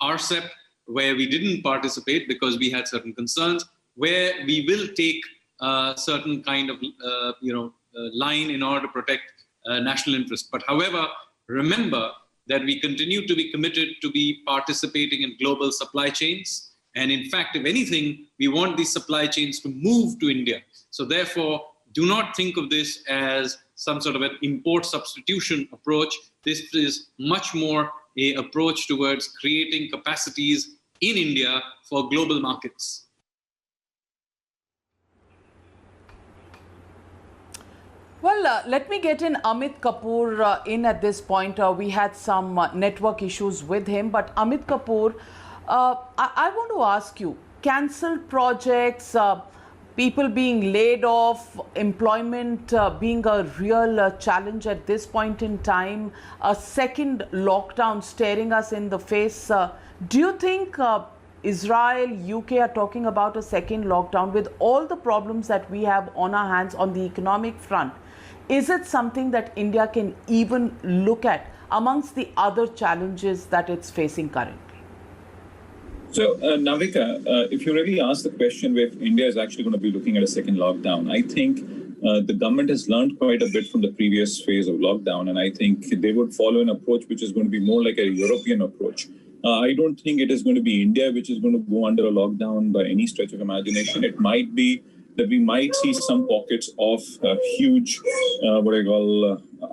RCEP, where we didn't participate because we had certain concerns, where we will take certain kind of line in order to protect national interest. But however, remember that we continue to be committed to be participating in global supply chains. And in fact, if anything, we want these supply chains to move to India. So therefore, do not think of this as some sort of an import substitution approach. This is much more an approach towards creating capacities in India for global markets. Well, let me get in Amit Kapoor in at this point. We had some network issues with him, but Amit Kapoor, I want to ask you, cancelled projects, people being laid off, employment being a real challenge at this point in time, a second lockdown staring us in the face. Do you think Israel, UK are talking about a second lockdown with all the problems that we have on our hands on the economic front? Is it something that India can even look at amongst the other challenges that it's facing currently? So, Navika, if you really ask the question if India is actually going to be looking at a second lockdown, I think the government has learned quite a bit from the previous phase of lockdown, and I think they would follow an approach which is going to be more like a European approach. I don't think it is going to be India which is going to go under a lockdown by any stretch of imagination. It might be that we might see some pockets of huge,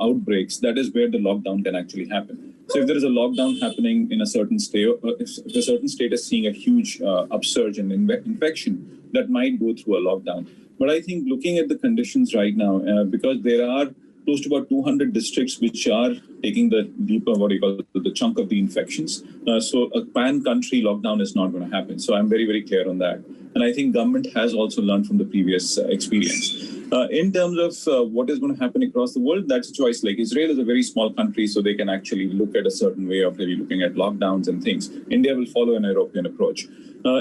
outbreaks. That is where the lockdown can actually happen. So if there is a lockdown happening in a certain state, if a certain state is seeing a huge upsurge in infection, that might go through a lockdown. But I think looking at the conditions right now, because there are close to about 200 districts which are taking the deeper, the chunk of the infections. So a pan-country lockdown is not going to happen. So I'm very, very clear on that. And I think government has also learned from the previous experience. In terms of what is going to happen across the world, that's a choice. Like Israel is a very small country, so they can actually look at a certain way of really looking at lockdowns and things. India will follow an European approach.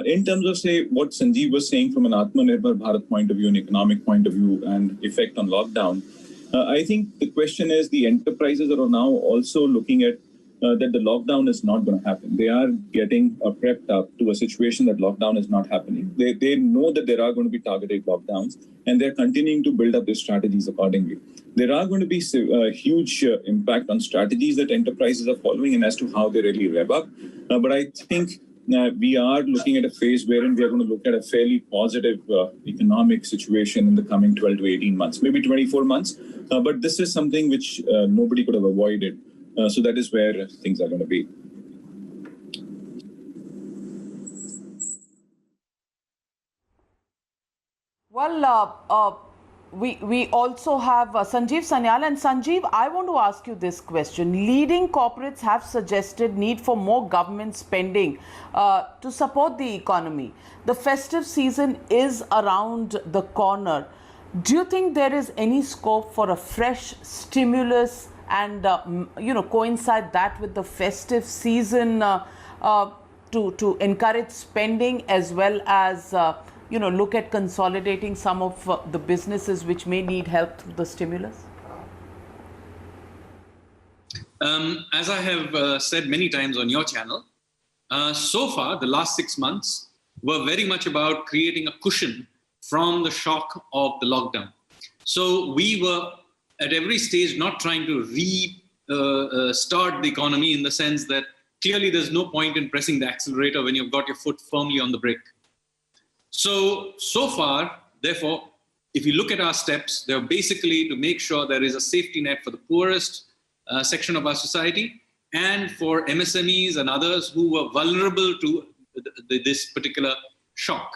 In terms of, say, what Sanjeev was saying from an Atmanirbhar Bharat point of view, an economic point of view, and effect on lockdown, I think the question is the enterprises are now also looking at that the lockdown is not going to happen. They are getting prepped up to a situation that lockdown is not happening. They know that there are going to be targeted lockdowns, and they're continuing to build up their strategies accordingly. There are going to be a huge impact on strategies that enterprises are following and as to how they really rev up. But I think we are looking at a phase wherein we are going to look at a fairly positive economic situation in the coming 12 to 18 months, maybe 24 months. But this is something which nobody could have avoided. So that is where things are going to be. Well, we also have Sanjeev Sanyal. And Sanjeev, I want to ask you this question. Leading corporates have suggested need for more government spending to support the economy. The festive season is around the corner. Do you think there is any scope for a fresh stimulus and coincide that with the festive season to encourage spending as well as look at consolidating some of the businesses which may need help through the stimulus? As I have said many times on your channel, so far the last 6 months were very much about creating a cushion from the shock of the lockdown. So we were at every stage not trying to restart the economy in the sense that clearly there's no point in pressing the accelerator when you've got your foot firmly on the brake. So far, therefore, if you look at our steps, they're basically to make sure there is a safety net for the poorest section of our society and for MSMEs and others who were vulnerable to this particular shock.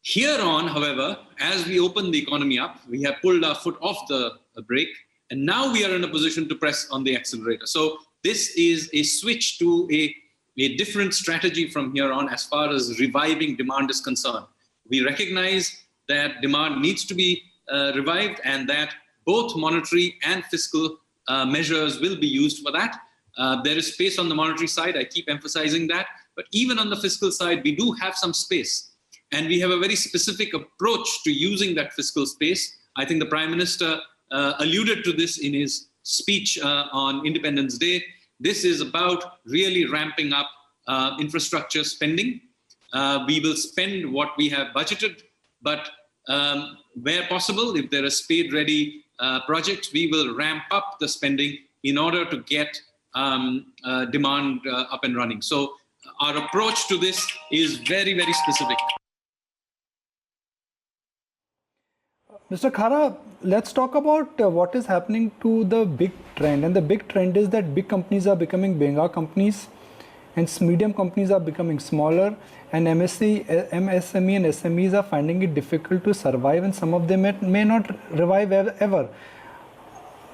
Here on, however, as we open the economy up, we have pulled our foot off the brake, and now we are in a position to press on the accelerator. So this is a switch to a different strategy from here on as far as reviving demand is concerned. We recognize that demand needs to be revived and that both monetary and fiscal measures will be used for that. There is space on the monetary side, I keep emphasizing that, but even on the fiscal side, we do have some space. And we have a very specific approach to using that fiscal space. I think the Prime Minister alluded to this in his speech on Independence Day. This is about really ramping up infrastructure spending. We will spend what we have budgeted, but Where possible, if there are spade-ready projects, we will ramp up the spending in order to get demand up and running. So our approach to this is very, very specific. Mr. Khara, let's talk about what is happening to the big trend. And the big trend is that big companies are becoming mega companies and medium companies are becoming smaller, and MSME and SMEs are finding it difficult to survive, and some of them may not revive ever.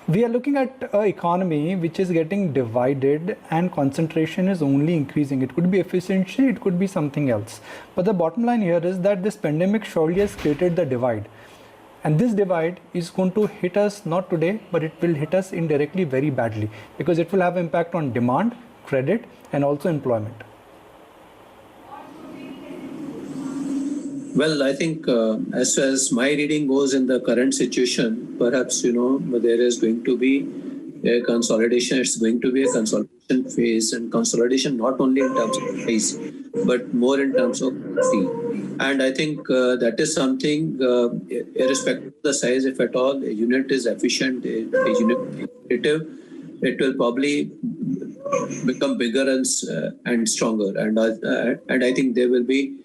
We are looking at an economy which is getting divided and concentration is only increasing. It could be efficiency, it could be something else. But the bottom line here is that this pandemic surely has created the divide. And this divide is going to hit us not today, but it will hit us indirectly very badly because it will have impact on demand, credit, and also employment. Well, I think as far as my reading goes in the current situation, perhaps, there is going to be a consolidation. It's going to be a consolidation phase, and consolidation not only in terms of size, but more in terms of quality. And I think that is something, irrespective of the size, if at all, a unit is efficient, a unit is competitive, it will probably become bigger and stronger. And I think there will be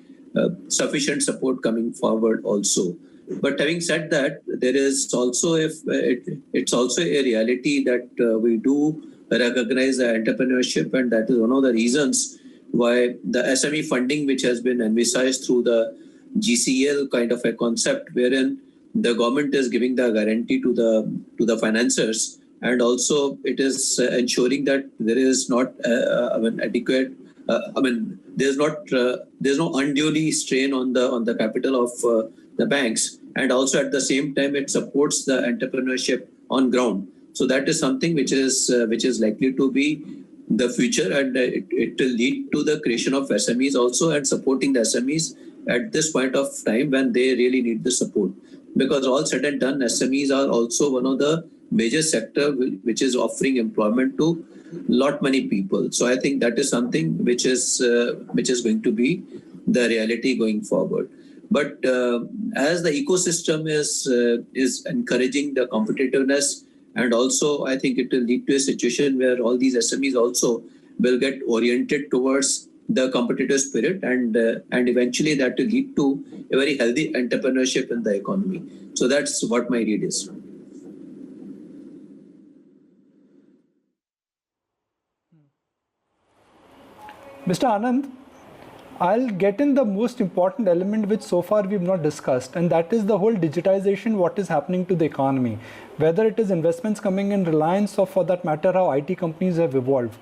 sufficient support coming forward also. But having said that, there is also it's also a reality that we do recognize the entrepreneurship, and that is one of the reasons why the SME funding, which has been envisaged through the GCL kind of a concept, wherein the government is giving the guarantee to the financiers, and also it is ensuring that there is not adequate. There's no unduly strain on the capital of the banks, and also at the same time it supports the entrepreneurship on ground. So that is something which is likely to be the future, and it will lead to the creation of SMEs also, and supporting the SMEs at this point of time when they really need the support. Because all said and done, SMEs are also one of the major sector which is offering employment to lot many people. So I think that is something which is going to be the reality going forward. But as the ecosystem is encouraging the competitiveness, and also I think it will lead to a situation where all these SMEs also will get oriented towards the competitive spirit, and eventually that will lead to a very healthy entrepreneurship in the economy. So that's what my read is. Mr. Anand, I'll get in the most important element which so far we've not discussed, and that is the whole digitization, what is happening to the economy. Whether it is investments coming in Reliance, or for that matter how IT companies have evolved.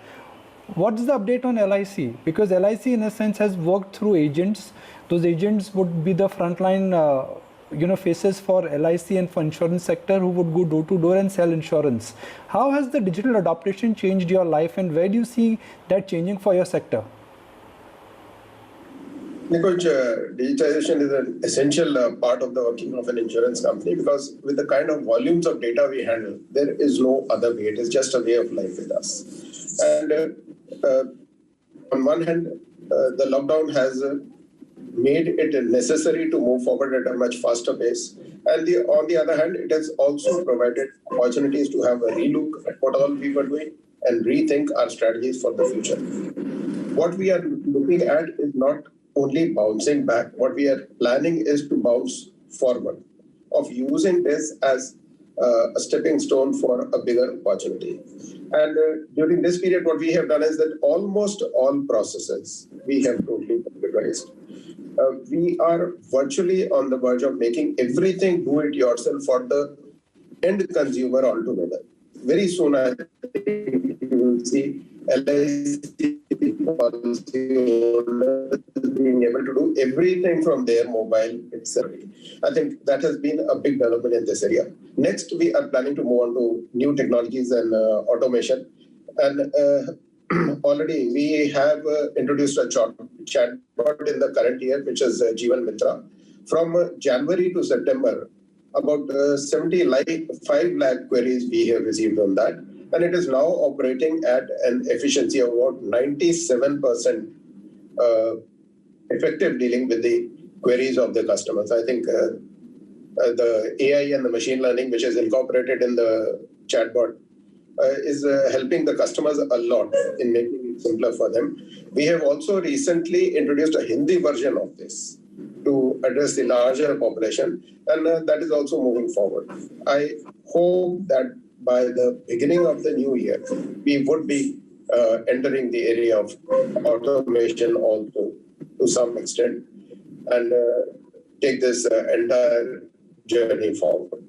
What's the update on LIC? Because LIC in a sense has worked through agents. Those agents would be the frontline faces for LIC and for insurance sector who would go door to door and sell insurance. How has the digital adaptation changed your life, and where do you see that changing for your sector? Nikunj, digitization is an essential part of the working of an insurance company, because with the kind of volumes of data we handle, there is no other way. It is just a way of life with us. And on one hand, the lockdown has made it necessary to move forward at a much faster pace. And on the other hand, it has also provided opportunities to have a relook at what all we were doing and rethink our strategies for the future. What we are looking at is not only bouncing back. What we are planning is to bounce forward, of using this as a stepping stone for a bigger opportunity. And during this period, what we have done is that almost all processes we have totally computerized. We are virtually on the verge of making everything do it yourself for the end consumer altogether. Very soon, I think you will see LIC policyholders being able to do everything from their mobile itself. I think that has been a big development in this area. Next, we are planning to move on to new technologies and automation. And already we have introduced a chatbot in the current year, which is Jeevan Mitra. From January to September, about 75 lakh queries we have received on that. And it is now operating at an efficiency of about 97% effective dealing with the queries of the customers. I think the AI and the machine learning, which is incorporated in the chatbot, is helping the customers a lot in making it simpler for them. We have also recently introduced a Hindi version of this to address the larger population, and that is also moving forward. I hope that by the beginning of the new year, we would be entering the area of automation also to some extent, and take this entire journey forward.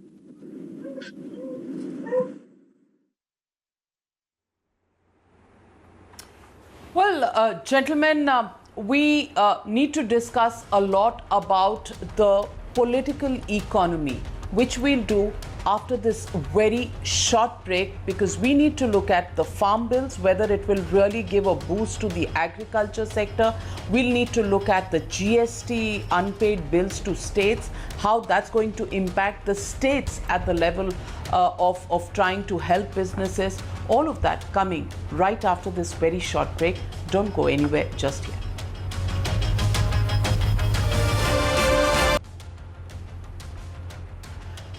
Well, gentlemen, we need to discuss a lot about the political economy, which we'll do after this very short break, because we need to look at the farm bills, whether it will really give a boost to the agriculture sector. We'll need to look at the GST unpaid bills to states, how that's going to impact the states at the level of trying to help businesses. All of that coming right after this very short break. Don't go anywhere just yet.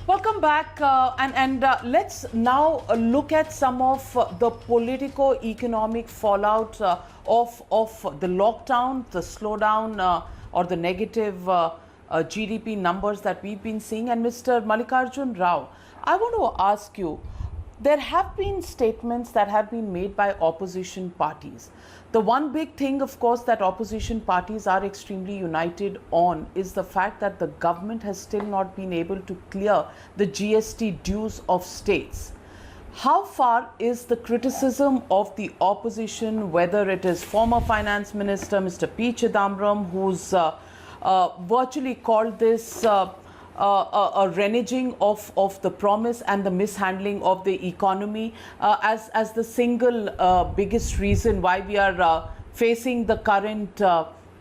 Welcome back, and let's now look at some of the politico-economic fallout of the lockdown, the slowdown or the negative GDP numbers that we've been seeing. And Mr. Mallikarjun Rao, I want to ask you, there have been statements that have been made by opposition parties. The one big thing, of course, that opposition parties are extremely united on is the fact that the government has still not been able to clear the GST dues of states. How far is the criticism of the opposition, whether it is former Finance Minister Mr. P. Chidambaram, who's virtually called this a reneging of the promise and the mishandling of the economy as the single biggest reason why we are facing the current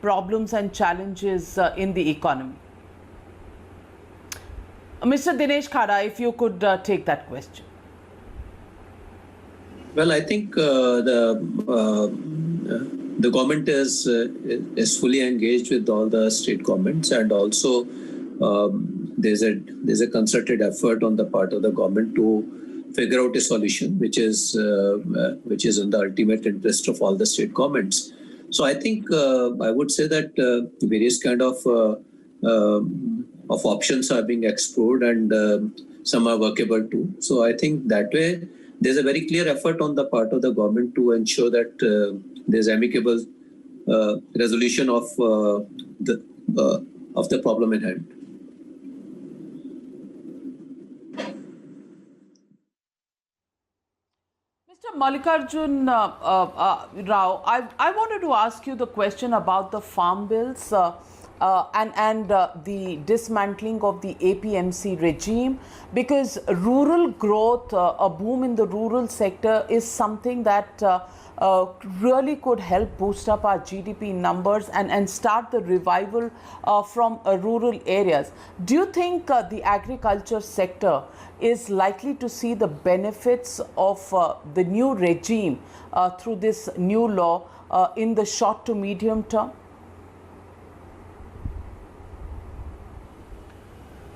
problems and challenges in the economy? Mr. Dinesh Khara, if you could take that question. Well, I think the government is fully engaged with all the state governments, and also there's a concerted effort on the part of the government to figure out a solution which is in the ultimate interest of all the state governments. So I think I would say that various kind of options are being explored, and some are workable too. So I think that way there's a very clear effort on the part of the government to ensure that there's amicable resolution of the problem at hand. Mr. Mallikarjun Rao, I wanted to ask you the question about the farm bills and the dismantling of the APMC regime, because rural growth, a boom in the rural sector is something that really could help boost up our GDP numbers and start the revival from rural areas. Do you think the agriculture sector is likely to see the benefits of the new regime through this new law in the short to medium term?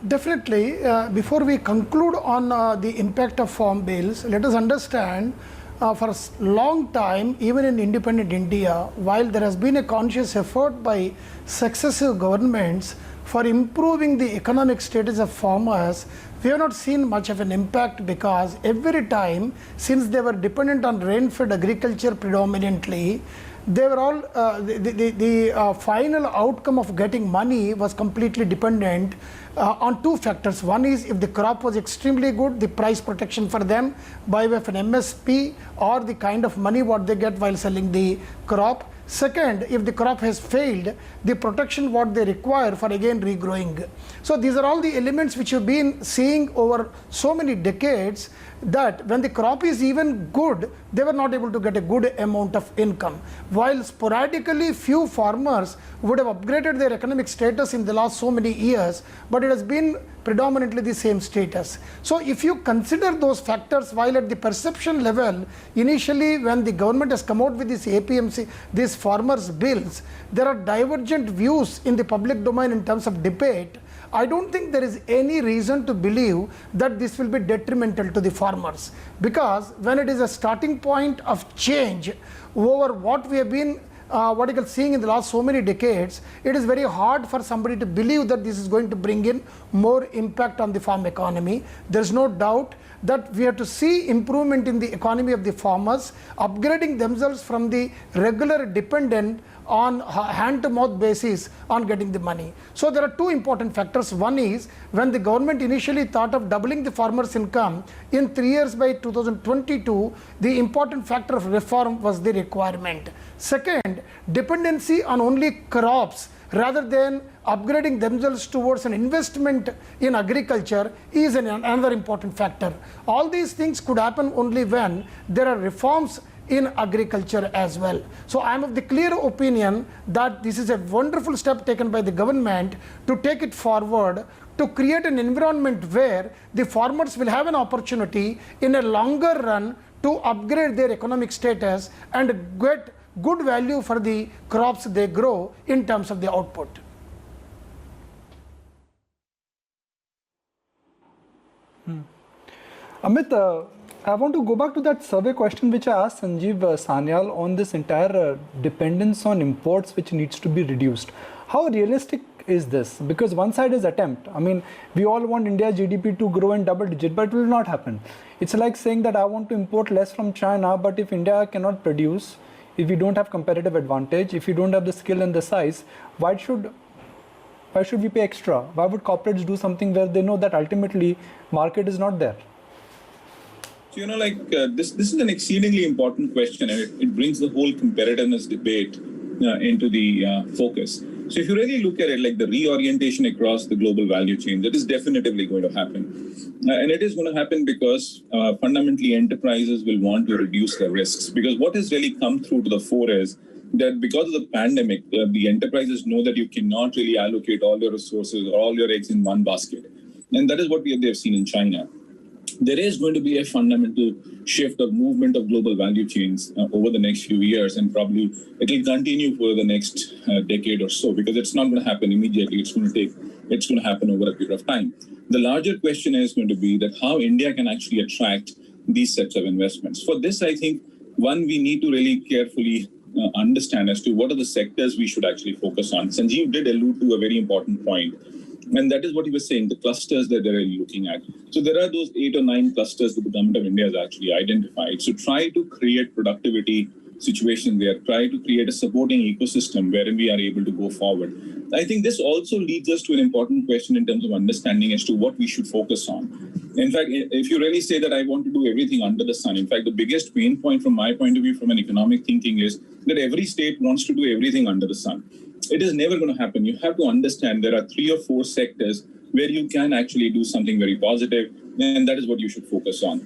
Definitely. Before we conclude on the impact of farm bills, let us understand for a long time, even in independent India, while there has been a conscious effort by successive governments for improving the economic status of farmers, we have not seen much of an impact, because every time, since they were dependent on rain-fed agriculture predominantly, they were all the final outcome of getting money was completely dependent on two factors. One is, if the crop was extremely good, the price protection for them by way of an MSP or the kind of money what they get while selling the crop. Second, if the crop has failed, the protection what they require for again regrowing. So these are all the elements which you've been seeing over so many decades, that when the crop is even good, they were not able to get a good amount of income. While sporadically few farmers would have upgraded their economic status in the last so many years, but it has been predominantly the same status. So if you consider those factors, while at the perception level, initially when the government has come out with this APMC, these farmers bills, there are divergent views in the public domain in terms of debate I don't think there is any reason to believe that this will be detrimental to the farmers, because when it is a starting point of change over what we have been seeing in the last so many decades, it is very hard for somebody to believe that this is going to bring in more impact on the farm economy. There is no doubt that we have to see improvement in the economy of the farmers, upgrading themselves from the regular dependent on hand-to-mouth basis on getting the money. So there are two important factors. One is, when the government initially thought of doubling the farmers' income in 3 years by 2022, the important factor of reform was the requirement. Second, dependency on only crops rather than upgrading themselves towards an investment in agriculture is another important factor. All these things could happen only when there are reforms in agriculture as well. So I am of the clear opinion that this is a wonderful step taken by the government to take it forward, to create an environment where the farmers will have an opportunity in a longer run to upgrade their economic status and get good value for the crops they grow in terms of the output. Amit, I want to go back to that survey question which I asked Sanjeev Sanyal on this entire dependence on imports which needs to be reduced. How realistic is this? Because one side is attempt. I mean, we all want India's GDP to grow in double digit, but it will not happen. It's like saying that I want to import less from China, but if India cannot produce, if we don't have competitive advantage, if we don't have the skill and the size, why should we pay extra? Why would corporates do something where they know that ultimately market is not there? So, this is an exceedingly important question, and it brings the whole competitiveness debate into the focus. So if you really look at it, like the reorientation across the global value chain, that is definitively going to happen. And it is going to happen because fundamentally enterprises will want to reduce their risks. Because what has really come through to the fore is that because of the pandemic, the enterprises know that you cannot really allocate all your resources or all your eggs in one basket. And that is what they have seen in China. There is going to be a fundamental shift of movement of global value chains over the next few years, and probably it will continue for the next decade or so, because it's not going to happen immediately. It's going to happen over a period of time. The larger question is going to be that how India can actually attract these sets of investments. For this, I think, one, we need to really carefully understand as to what are the sectors we should actually focus on. Sanjeev did allude to a very important point. And that is what he was saying, the clusters that they're really looking at. So there are those 8 or 9 clusters that the government of India has actually identified. So try to create productivity situation there, try to create a supporting ecosystem wherein we are able to go forward. I think this also leads us to an important question in terms of understanding as to what we should focus on. In fact, if you really say that I want to do everything under the sun, in fact, the biggest pain point from my point of view from an economic thinking is that every state wants to do everything under the sun. It is never going to happen. You have to understand there are 3 or 4 sectors where you can actually do something very positive, and that is what you should focus on.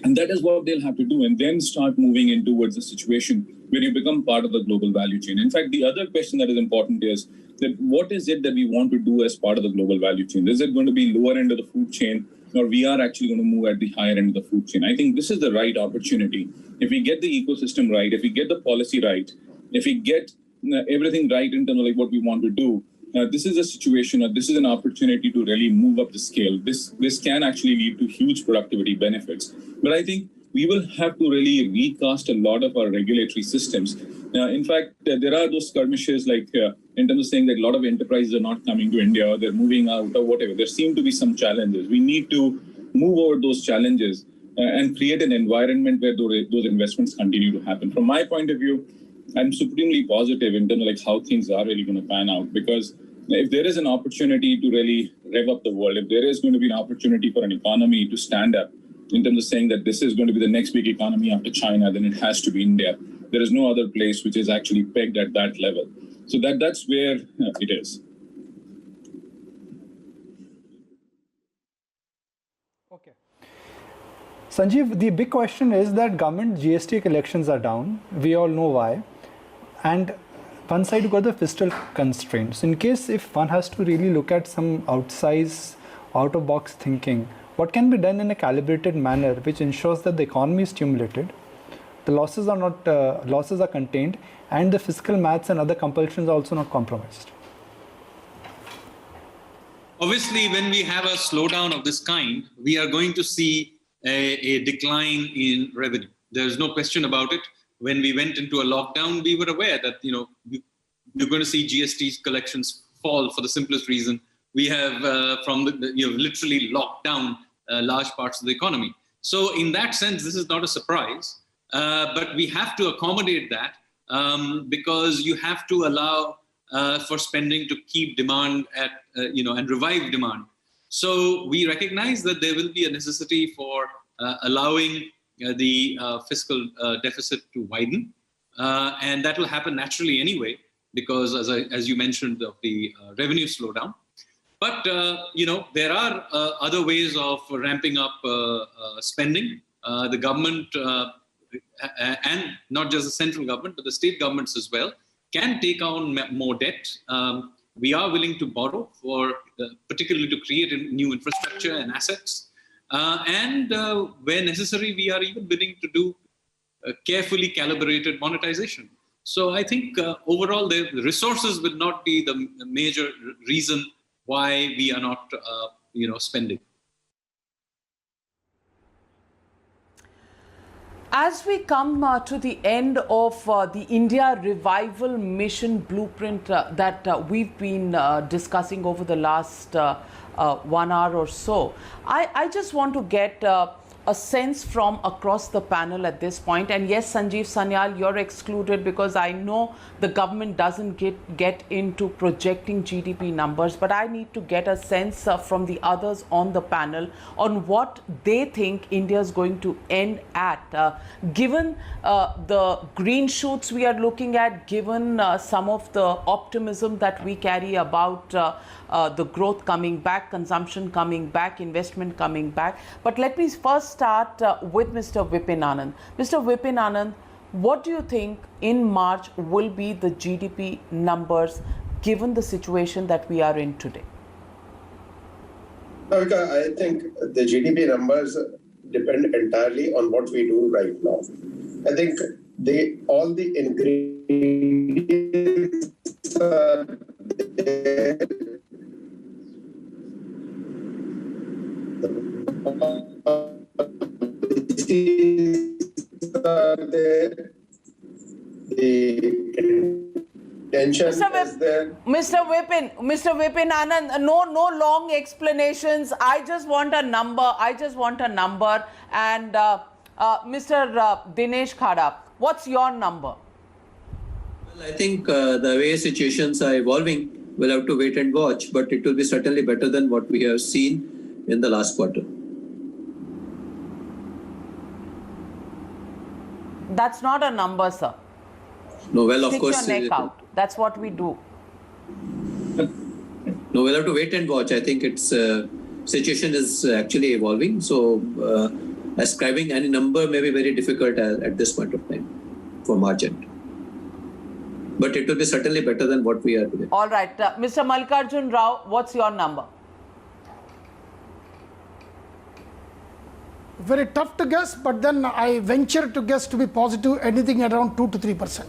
And that is what they'll have to do, and then start moving in towards a situation where you become part of the global value chain. In fact, the other question that is important is that what is it that we want to do as part of the global value chain? Is it going to be lower end of the food chain, or we are actually going to move at the higher end of the food chain? I think this is the right opportunity. If we get the ecosystem right, if we get the policy right, if we get everything right in terms of like what we want to do, this is a situation, or this is an opportunity to really move up the scale. This can actually lead to huge productivity benefits. But I think we will have to really recast a lot of our regulatory systems. In fact, there are those skirmishes like in terms of saying that a lot of enterprises are not coming to India, or they're moving out, or whatever. There seem to be some challenges. We need to move over those challenges and create an environment where those investments continue to happen. From my point of view, I'm supremely positive in terms of like how things are really going to pan out, because if there is an opportunity to really rev up the world, if there is going to be an opportunity for an economy to stand up in terms of saying that this is going to be the next big economy after China, then it has to be India. There is no other place which is actually pegged at that level. So that's where it is. Okay. Sanjeev, the big question is that government GST collections are down. We all know why. And one side you got the fiscal constraints. In case if one has to really look at some outsized, out-of-box thinking, what can be done in a calibrated manner which ensures that the economy is stimulated, the losses are contained, and the fiscal maths and other compulsions are also not compromised? obviously, when we have a slowdown of this kind, we are going to see a decline in revenue. There's no question about it. When we went into a lockdown, we were aware that you're going to see GST collections fall for the simplest reason. We have literally locked down large parts of the economy. So in that sense, this is not a surprise, but we have to accommodate that because you have to allow for spending to keep demand at, and revive demand. So we recognize that there will be a necessity for allowing the fiscal deficit to widen. And that will happen naturally anyway, because as you mentioned, of the revenue slowdown. But, there are other ways of ramping up spending. The government, and not just the central government, but the state governments as well, can take on more debt. We are willing to borrow particularly to create new infrastructure and assets. And where necessary, we are even willing to do carefully calibrated monetization. So I think overall, the resources will not be the major reason why we are not, spending. As we come to the end of the India Revival Mission blueprint that we've been discussing over the last 1 hour or so, I just want to get a sense from across the panel at this point. And yes, Sanjeev Sanyal, you're excluded because I know the government doesn't get into projecting GDP numbers, but I need to get a sense from the others on the panel on what they think India is going to end at, given the green shoots we are looking at, given some of the optimism that we carry about the growth coming back, consumption coming back, investment coming back. But let me first start with Mr. Vipin Anand. Mr. Vipin Anand, what do you think in March will be the GDP numbers given the situation that we are in today? Navika, I think the GDP numbers depend entirely on what we do right now. I think all the ingredients are there. The tension is there. Mr. Vipin Anand, no long explanations. I just want a number. And Mr. Dinesh Khara, what's your number? Well, I think the way situations are evolving, we'll have to wait and watch, but it will be certainly better than what we have seen in the last quarter. That's not a number, sir. No, well, Stick of course. your neck out. That's what we do. No, we'll have to wait and watch. I think its situation is actually evolving. So ascribing any number may be very difficult at this point of time for March end. But it will be certainly better than what we are today. All right. Mr. Mallikarjun Rao, what's your number? Very tough to guess, but then I venture to guess, to be positive, anything around 2 to 3%.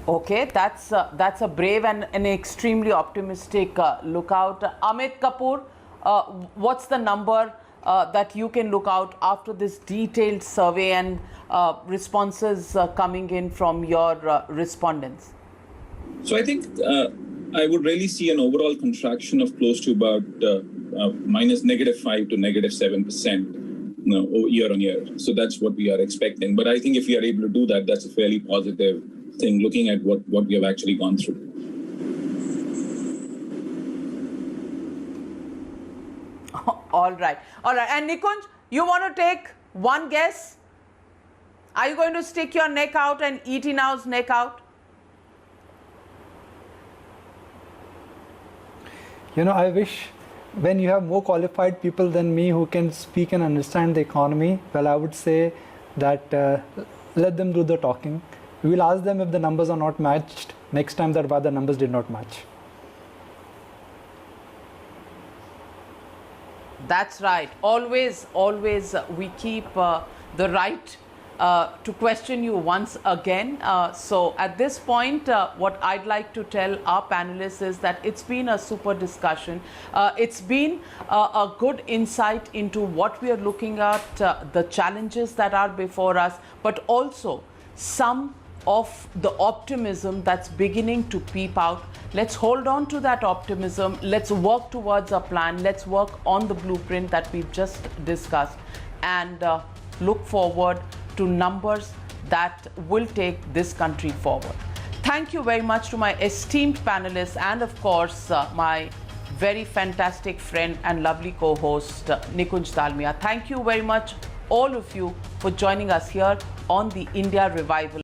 Okay, that's a brave and an extremely optimistic lookout. Amit Kapoor, what's the number that you can look out after this detailed survey and responses coming in from your respondents? So I think I would really see an overall contraction of close to about minus -5 to -7% year on year. So that's what we are expecting. But I think if we are able to do that, that's a fairly positive thing, looking at what we have actually gone through. All right. And Nikunj, you want to take one guess? Are you going to stick your neck out and eat Inau's neck out? I wish when you have more qualified people than me who can speak and understand the economy, well, I would say that let them do the talking. We will ask them if the numbers are not matched next time that why the numbers did not match. That's right. Always we keep the right to question you once again. So at this point, what I'd like to tell our panelists is that it's been a super discussion. It's been a good insight into what we are looking at, the challenges that are before us, but also some of the optimism that's beginning to peep out. Let's hold on to that optimism. Let's work towards a plan. Let's work on the blueprint that we've just discussed, and look forward to numbers that will take this country forward. Thank you very much to my esteemed panelists, and of course my very fantastic friend and lovely co-host Nikunj Dalmia. Thank you very much all of you for joining us here on the India Revival.